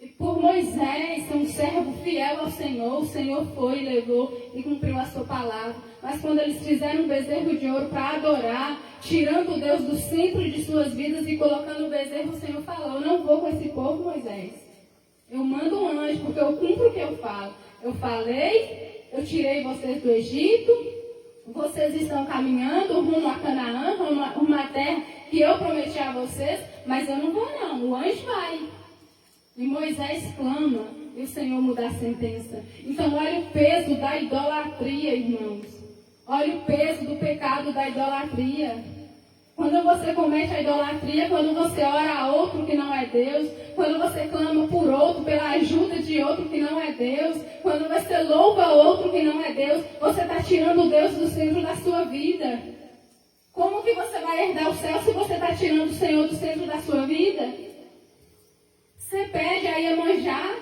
Speaker 6: E por Moisés ser um servo fiel ao Senhor, o Senhor foi, levou e cumpriu a sua palavra. Mas quando eles fizeram um bezerro de ouro para adorar, tirando o Deus do centro de suas vidas e colocando o bezerro, o Senhor falou: eu não vou com esse povo, Moisés. Eu mando um anjo, porque eu cumpro o que eu falo. Eu falei, eu tirei vocês do Egito, vocês estão caminhando rumo a Canaã, rumo à terra que eu prometi a vocês, mas eu não vou não, o anjo vai. E Moisés clama, e o Senhor muda a sentença. Então olha o peso da idolatria, irmãos. Olha o peso do pecado da idolatria. Quando você comete a idolatria, quando você ora a outro que não é Deus, quando você clama por outro, pela ajuda de outro que não é Deus, quando você louva outro que não é Deus, você está tirando Deus do centro da sua vida. Como que você vai herdar o céu se você está tirando o Senhor do centro da sua vida? Você pede a Iemanjá,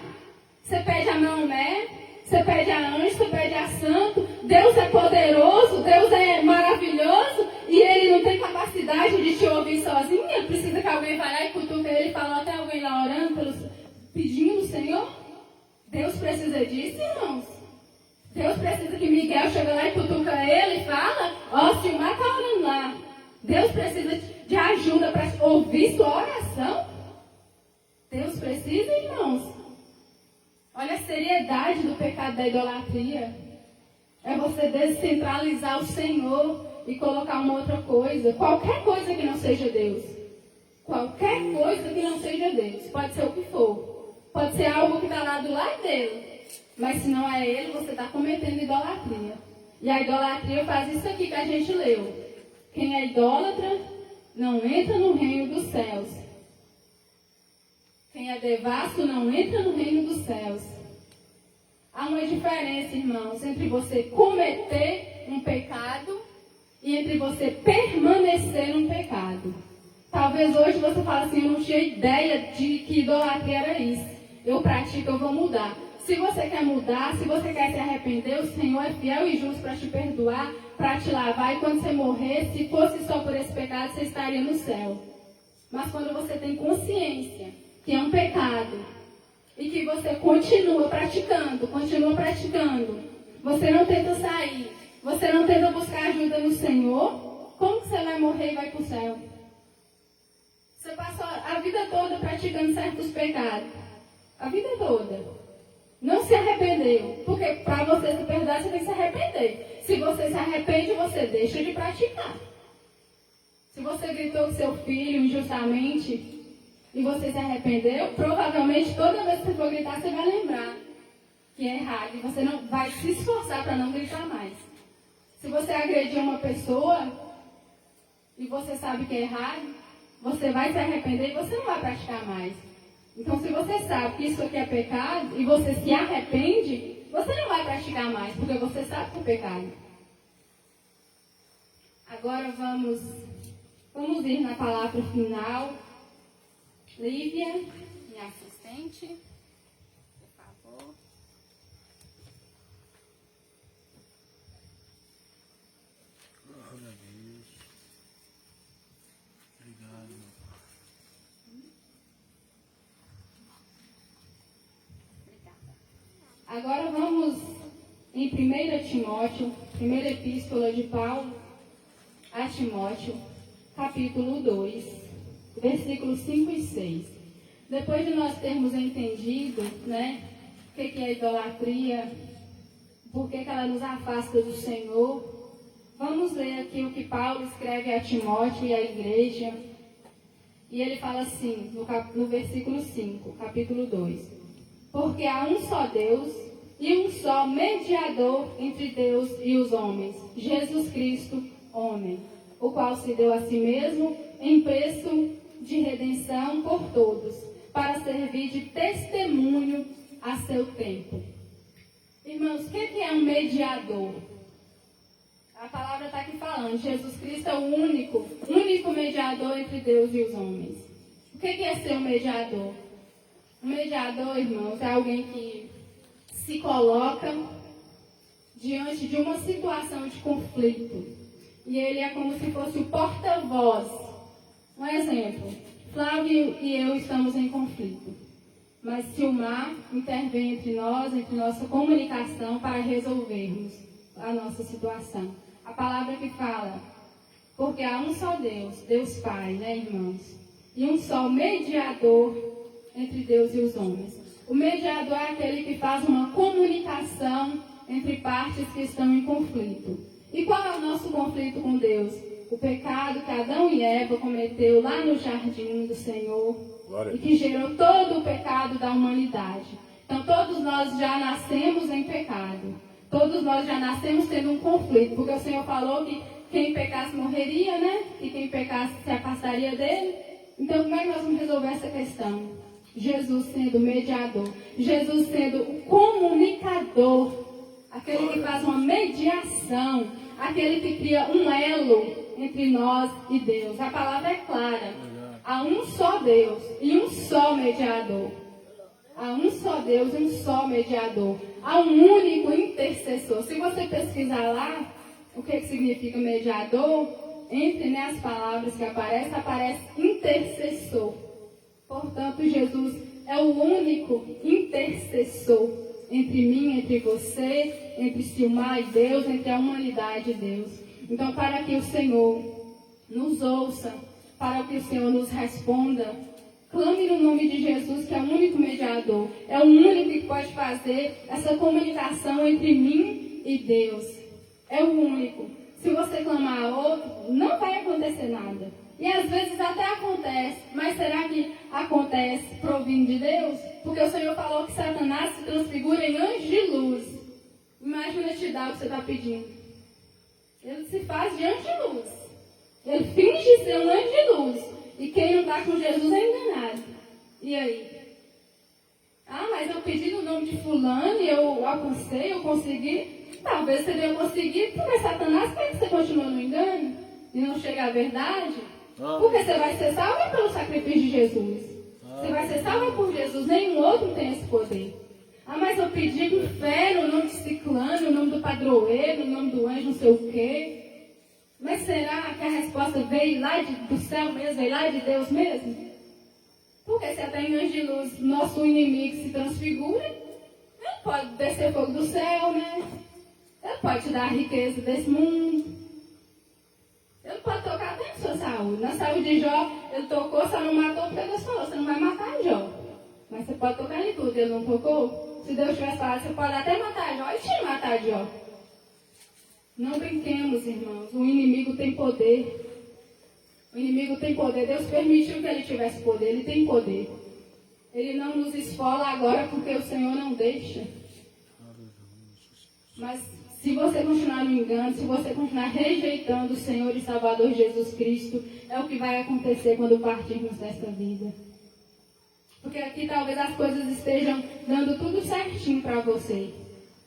Speaker 6: você pede a Maomé, você pede a anjo, você pede a santo. Deus é poderoso, Deus é maravilhoso e Ele não tem capacidade de te ouvir sozinho. Precisa que alguém vá lá e cutuque Ele, falou até alguém lá orando, pedindo o Senhor. Deus precisa disso, irmãos. Deus precisa que Miguel chegue lá e cutuca Ele e fala: ó, Silmar está orando lá. Deus precisa de ajuda para ouvir sua oração. Deus precisa, irmãos. Olha a seriedade do pecado da idolatria. É você descentralizar o Senhor e colocar uma outra coisa. Qualquer coisa que não seja Deus. Qualquer coisa que não seja Deus. Pode ser o que for. Pode ser algo que está lá do lado dele. Mas se não é ele, você está cometendo idolatria. E a idolatria faz isso aqui que a gente leu. Quem é idólatra não entra no reino dos céus. Quem é devasso não entra no reino dos céus. Há uma diferença, irmãos, entre você cometer um pecado e entre você permanecer num pecado. Talvez hoje você fale assim: eu não tinha ideia de que idolatria era isso. Eu pratico, eu vou mudar. Se você quer mudar, se você quer se arrepender, o Senhor é fiel e justo para te perdoar, para te lavar. E quando você morrer, se fosse só por esse pecado, você estaria no céu. Mas quando você tem consciência que é um pecado e que você continua praticando, você não tenta sair, você não tenta buscar ajuda no Senhor, como que você vai morrer e vai para o céu? Você passou a vida toda praticando certos pecados, a vida toda, não se arrependeu, porque para você se perdoar você tem que se arrepender. Se você se arrepende, você deixa de praticar. Se você gritou com seu filho injustamente e você se arrependeu, provavelmente toda vez que você for gritar, você vai lembrar que é errado. E você não vai se esforçar para não gritar mais. Se você agrediu uma pessoa e você sabe que é errado, você vai se arrepender e você não vai praticar mais. Então, se você sabe que isso aqui é pecado e você se arrepende, você não vai praticar mais, porque você sabe que é pecado. Agora vamos ir na palavra final. Lívia, minha assistente, por favor.
Speaker 1: Glória a Deus. Obrigado, meu Pai.
Speaker 6: Agora vamos em 1 Timóteo, primeira epístola de Paulo a Timóteo, capítulo 2, versículos 5 e 6. Depois de nós termos entendido, o que é idolatria, por que ela nos afasta do Senhor, vamos ler aqui o que Paulo escreve a Timóteo e à igreja. E ele fala assim, no versículo 5, capítulo 2. Porque há um só Deus e um só mediador entre Deus e os homens, Jesus Cristo, homem, o qual se deu a si mesmo em preço de redenção por todos, para servir de testemunho a seu tempo. Irmãos, o que é um mediador? A palavra está aqui falando, Jesus Cristo é o único mediador entre Deus e os homens. O que é ser um mediador? Um mediador, irmãos, é alguém que se coloca diante de uma situação de conflito. E ele é como se fosse o porta-voz. Um exemplo, Flávio e eu estamos em conflito. Mas Silmar intervém entre nós, entre nossa comunicação, para resolvermos a nossa situação. A palavra que fala, porque há um só Deus, Deus Pai, irmãos? E um só mediador entre Deus e os homens. O mediador é aquele que faz uma comunicação entre partes que estão em conflito. E qual é o nosso conflito com Deus? O pecado que Adão e Eva cometeu lá no jardim do Senhor.
Speaker 4: Glória.
Speaker 6: E que gerou todo o pecado da humanidade. Então todos nós já nascemos em pecado. Todos nós já nascemos tendo um conflito. Porque o Senhor falou que quem pecasse morreria, E quem pecasse se afastaria dele. Então como é que nós vamos resolver essa questão? Jesus sendo o mediador, Jesus sendo o comunicador, aquele que faz uma mediação, aquele que cria um elo entre nós e Deus. A palavra é clara. Há um só Deus e um só mediador. Há um só Deus e um só mediador. Há um único intercessor. Se você pesquisar lá o que significa mediador, entre as palavras que aparece intercessor. Portanto, Jesus é o único intercessor entre mim, entre você, entre Silmar e Deus, entre a humanidade e Deus. Então, para que o Senhor nos ouça, para que o Senhor nos responda, clame no nome de Jesus, que é o único mediador. É o único que pode fazer essa comunicação entre mim e Deus. É o único. Se você clamar a outro, não vai acontecer nada. E às vezes até acontece, mas será que acontece provindo de Deus? Porque o Senhor falou que Satanás se transfigura em anjo de luz. Imagina te dar o que você está pedindo. Ele se faz de anjo de luz. Ele finge ser um anjo de luz. E quem não está com Jesus é enganado. E aí? Mas eu pedi no nome de fulano e eu alcancei, eu consegui. Talvez você tenha conseguido, mas Satanás quer que você continue no engano e não chegue à verdade. Porque você vai ser salvo pelo sacrifício de Jesus. Você vai ser salvo por Jesus. Nenhum outro tem esse poder. Mas eu pedi com fé no nome de ciclano, no nome do padroeiro, no nome do anjo, não sei o quê. Mas será que a resposta veio lá do céu mesmo, veio lá de Deus mesmo? Porque se até em anjo de luz, nosso inimigo se transfigura, ele pode descer fogo do céu, Ele pode te dar a riqueza desse mundo. Ele pode tocar até na sua saúde. Na saúde de Jó, ele tocou, só não matou porque Deus falou, você não vai matar Jó. Mas você pode tocar em tudo, ele não tocou? Se Deus tivesse falado, você pode até matar Jó e te matar Jó. Não brinquemos, irmãos. O inimigo tem poder. O O inimigo tem poder. Deus permitiu que ele tivesse poder. Ele tem poder. Ele não nos esfola agora porque o Senhor não deixa. Mas se você continuar no engano, se você continuar rejeitando o Senhor e Salvador Jesus Cristo, é o que vai acontecer quando partirmos desta vida. Porque aqui talvez as coisas estejam dando tudo certinho para você.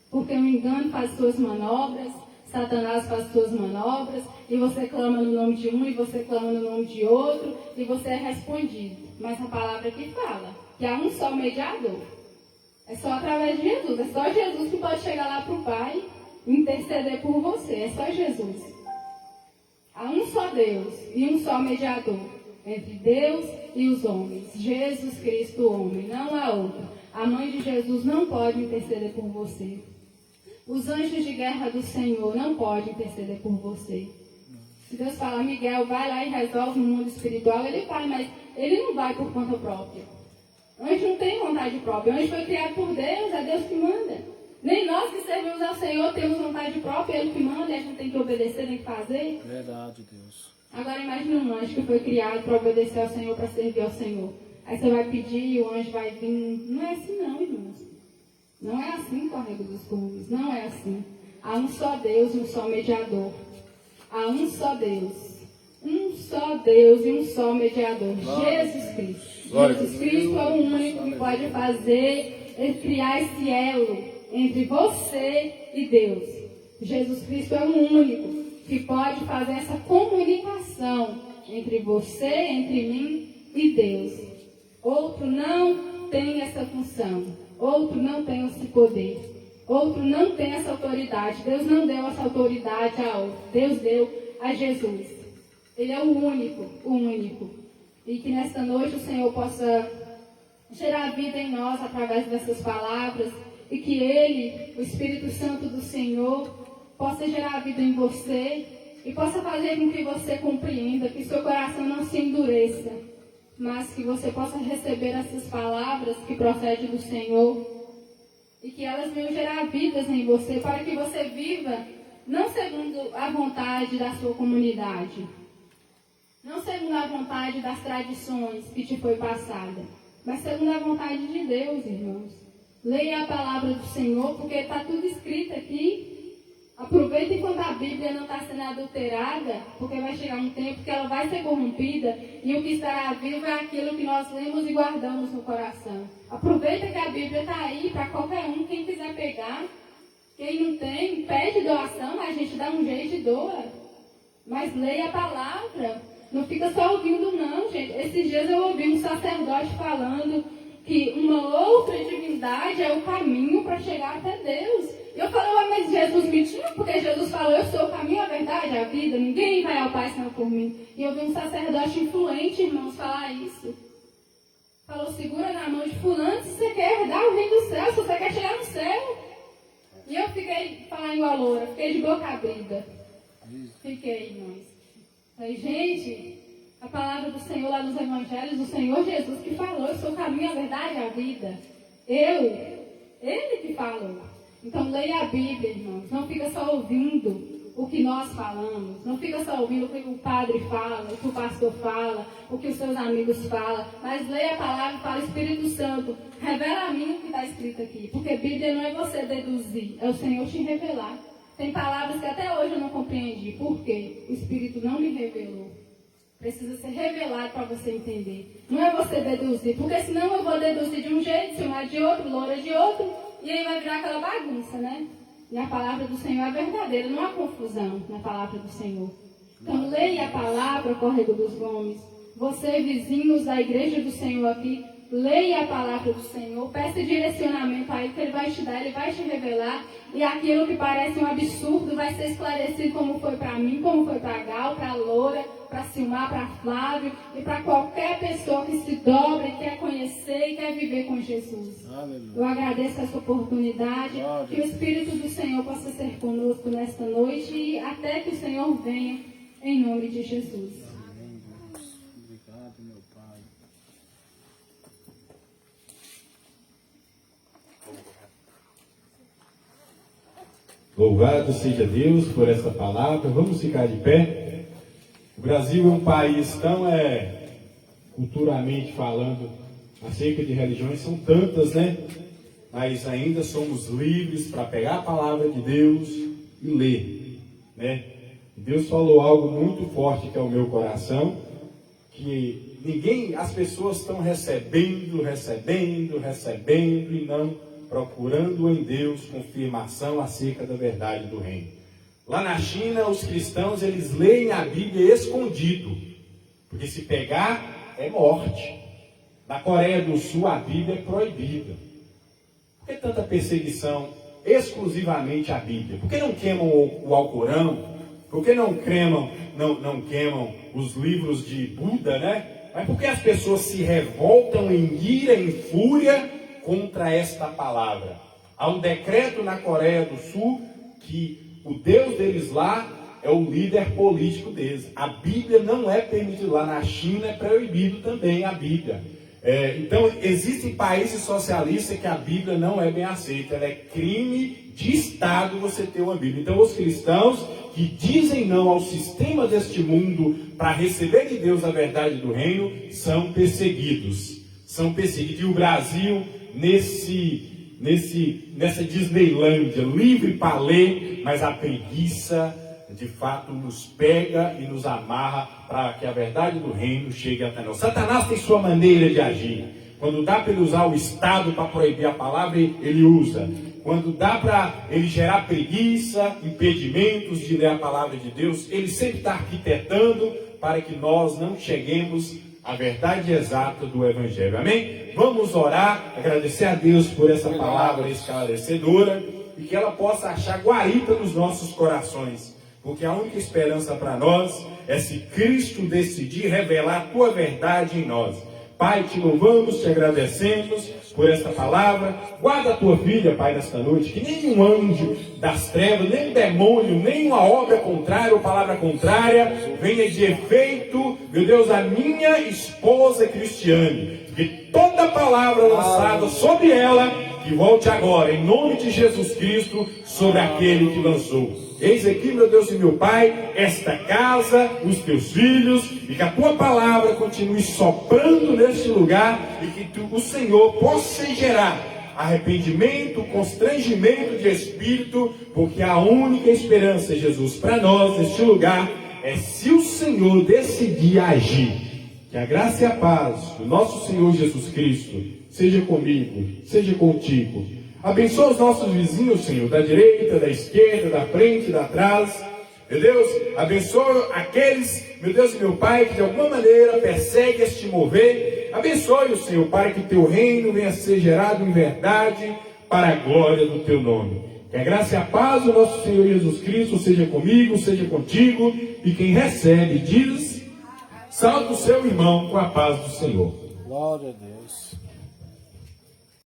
Speaker 6: Porque o engano faz suas manobras, Satanás faz suas manobras, e você clama no nome de um, e você clama no nome de outro, e você é respondido. Mas a palavra aqui fala que há um só mediador. É só através de Jesus. É só Jesus que pode chegar lá para o Pai e interceder por você. É só Jesus. Há um só Deus e um só mediador entre Deus e os homens. Jesus Cristo, o homem. Não há outro. A mãe de Jesus não pode interceder por você. Os anjos de guerra do Senhor não podem interceder por você. Se Deus fala, Miguel, vai lá e resolve no mundo espiritual, ele vai, mas ele não vai por conta própria. Anjo não tem vontade própria. Anjo foi criado por Deus, é Deus que manda. Nem nós que servimos ao Senhor temos vontade própria, Ele que manda, e a gente tem que obedecer, tem que fazer.
Speaker 1: Verdade, Deus.
Speaker 6: Agora imagine um anjo que foi criado para obedecer ao Senhor, para servir ao Senhor. Aí você vai pedir e o anjo vai vir. Não é assim não, irmãos. Não é assim, Córrego dos Gumes. Não é assim. Há um só Deus e um só mediador. Há um só Deus. Um só Deus e um só mediador. Jesus Cristo. Jesus Cristo é o único que pode fazer, criar esse elo entre você e Deus. Jesus Cristo é o único que pode fazer essa comunicação entre você, entre mim e Deus. Outro não tem essa função. Outro não tem esse poder. Outro não tem essa autoridade. Deus não deu essa autoridade a outro. Deus deu a Jesus. Ele é o único, o único. E que nesta noite o Senhor possa gerar vida em nós através dessas palavras. E que Ele, o Espírito Santo do Senhor, possa gerar vida em você. E possa fazer com que você compreenda, que seu coração não se endureça. Mas que você possa receber essas palavras que procedem do Senhor. E que elas venham gerar vidas em você, para que você viva, não segundo a vontade da sua comunidade. Não segundo a vontade das tradições que te foi passada, mas segundo a vontade de Deus, irmãos. Leia a palavra do Senhor, porque está tudo escrito aqui. Aproveita enquanto a Bíblia não está sendo adulterada, porque vai chegar um tempo que ela vai ser corrompida, e o que estará vivo é aquilo que nós lemos e guardamos no coração. Aproveita que a Bíblia está aí para qualquer um, quem quiser pegar. Quem não tem, pede doação, a gente dá um jeito e doa. Mas leia a palavra. Não fica só ouvindo não, gente. Esses dias eu ouvi um sacerdote falando que uma outra divindade é o caminho para chegar até Deus. E eu falei, mas Jesus mentiu, porque Jesus falou, eu sou o caminho, a verdade, a vida, ninguém vai ao Pai senão por mim. E eu vi um sacerdote influente, irmãos, falar isso. Falou, segura na mão de fulano se você quer herdar o reino do céu, se você quer chegar no céu. E eu fiquei falando igual a loura, fiquei de boca abrida. Fiquei, irmãos. Falei, gente, a palavra do Senhor lá nos evangelhos, o Senhor Jesus que falou, eu sou o caminho, a verdade e a vida. Ele que falou. Então leia a Bíblia, irmãos. Não fica só ouvindo o que nós falamos. Não fica só ouvindo o que o padre fala, o que o pastor fala, o que os seus amigos falam. Mas leia a palavra e fala, Espírito Santo, revela a mim o que está escrito aqui. Porque Bíblia não é você deduzir, é o Senhor te revelar. Tem palavras que até hoje eu não compreendi. Por quê? O Espírito não me revelou. Precisa ser revelado para você entender. Não é você deduzir, porque senão eu vou deduzir de um jeito, chamar de outro, loura de outro, e aí vai virar aquela bagunça, né? E a palavra do Senhor é verdadeira, não há confusão na palavra do Senhor. Então leia a palavra, Córrego dos Gomes. Você, vizinhos da igreja do Senhor aqui, leia a palavra do Senhor, peça direcionamento a Ele, que Ele vai te dar, Ele vai te revelar, e aquilo que parece um absurdo vai ser esclarecido, como foi para mim, como foi para Gal, para Loura, para Silmar, para Flávio, e para qualquer pessoa que se dobra e quer conhecer e quer viver com Jesus.
Speaker 1: Aleluia.
Speaker 6: Eu agradeço essa oportunidade,
Speaker 1: Glória.
Speaker 6: que o Espírito do Senhor possa ser conosco nesta noite, e até que o Senhor venha, em nome de Jesus.
Speaker 1: Amém, Deus. Obrigado, meu Pai.
Speaker 2: Louvado seja Deus por esta palavra. Vamos ficar de pé. O Brasil é um país tão, culturalmente falando, acerca de religiões, são tantas, né? Mas ainda somos livres para pegar a palavra de Deus e ler, né? Deus falou algo muito forte que é o meu coração, que as pessoas estão recebendo e não procurando em Deus confirmação acerca da verdade do reino. Lá na China, os cristãos, eles leem a Bíblia escondido, porque se pegar, é morte. Na Coreia do Sul, a Bíblia é proibida. Por que tanta perseguição exclusivamente à Bíblia? Por que não queimam o Alcorão? Por que não queimam os livros de Buda, né? Mas por que as pessoas se revoltam em ira, em fúria contra esta palavra? Há um decreto na Coreia do Sul que o Deus deles lá é o líder político deles. A Bíblia não é permitida. Lá na China é proibido também a Bíblia. Então, existem países socialistas que a Bíblia não é bem aceita. Ela é crime de Estado você ter uma Bíblia. Então, os cristãos que dizem não ao sistema deste mundo para receber de Deus a verdade do reino são perseguidos. E o Brasil, nessa Disneylândia, livre para ler, mas a preguiça de fato nos pega e nos amarra para que a verdade do reino chegue até nós. Satanás tem sua maneira de agir. Quando dá para ele usar o Estado para proibir a palavra, ele usa. Quando dá para ele gerar preguiça, impedimentos de ler a palavra de Deus, ele sempre está arquitetando para que nós não cheguemos à verdade exata do Evangelho. Amém? Vamos orar, agradecer a Deus por essa palavra esclarecedora e que ela possa achar guarita nos nossos corações. Porque a única esperança para nós é se Cristo decidir revelar a tua verdade em nós. Pai, te louvamos, te agradecemos por esta palavra. Guarda a tua filha, Pai, nesta noite, que nenhum anjo das trevas, nem demônio, nem uma obra contrária ou palavra contrária venha de efeito, meu Deus, a minha esposa Cristiane. Que toda palavra lançada sobre ela, que volte agora, em nome de Jesus Cristo, sobre aquele que lançou. Eis aqui, meu Deus e meu Pai, esta casa, os teus filhos, e que a tua palavra continue soprando neste lugar, e que o Senhor possa gerar arrependimento, constrangimento de espírito, porque a única esperança, Jesus, para nós neste lugar, é se o Senhor decidir agir. Que a graça e a paz do nosso Senhor Jesus Cristo seja comigo, seja contigo. Abençoa os nossos vizinhos, Senhor, da direita, da esquerda, da frente, da trás. Meu Deus, abençoa aqueles, meu Deus e meu Pai, que de alguma maneira perseguem este mover. Abençoe o Senhor, para que teu reino venha a ser gerado em verdade para a glória do teu nome. Que a graça e a paz do nosso Senhor Jesus Cristo seja comigo, seja contigo. E quem recebe diz: salve o seu irmão com a paz do Senhor.
Speaker 1: Glória a Deus.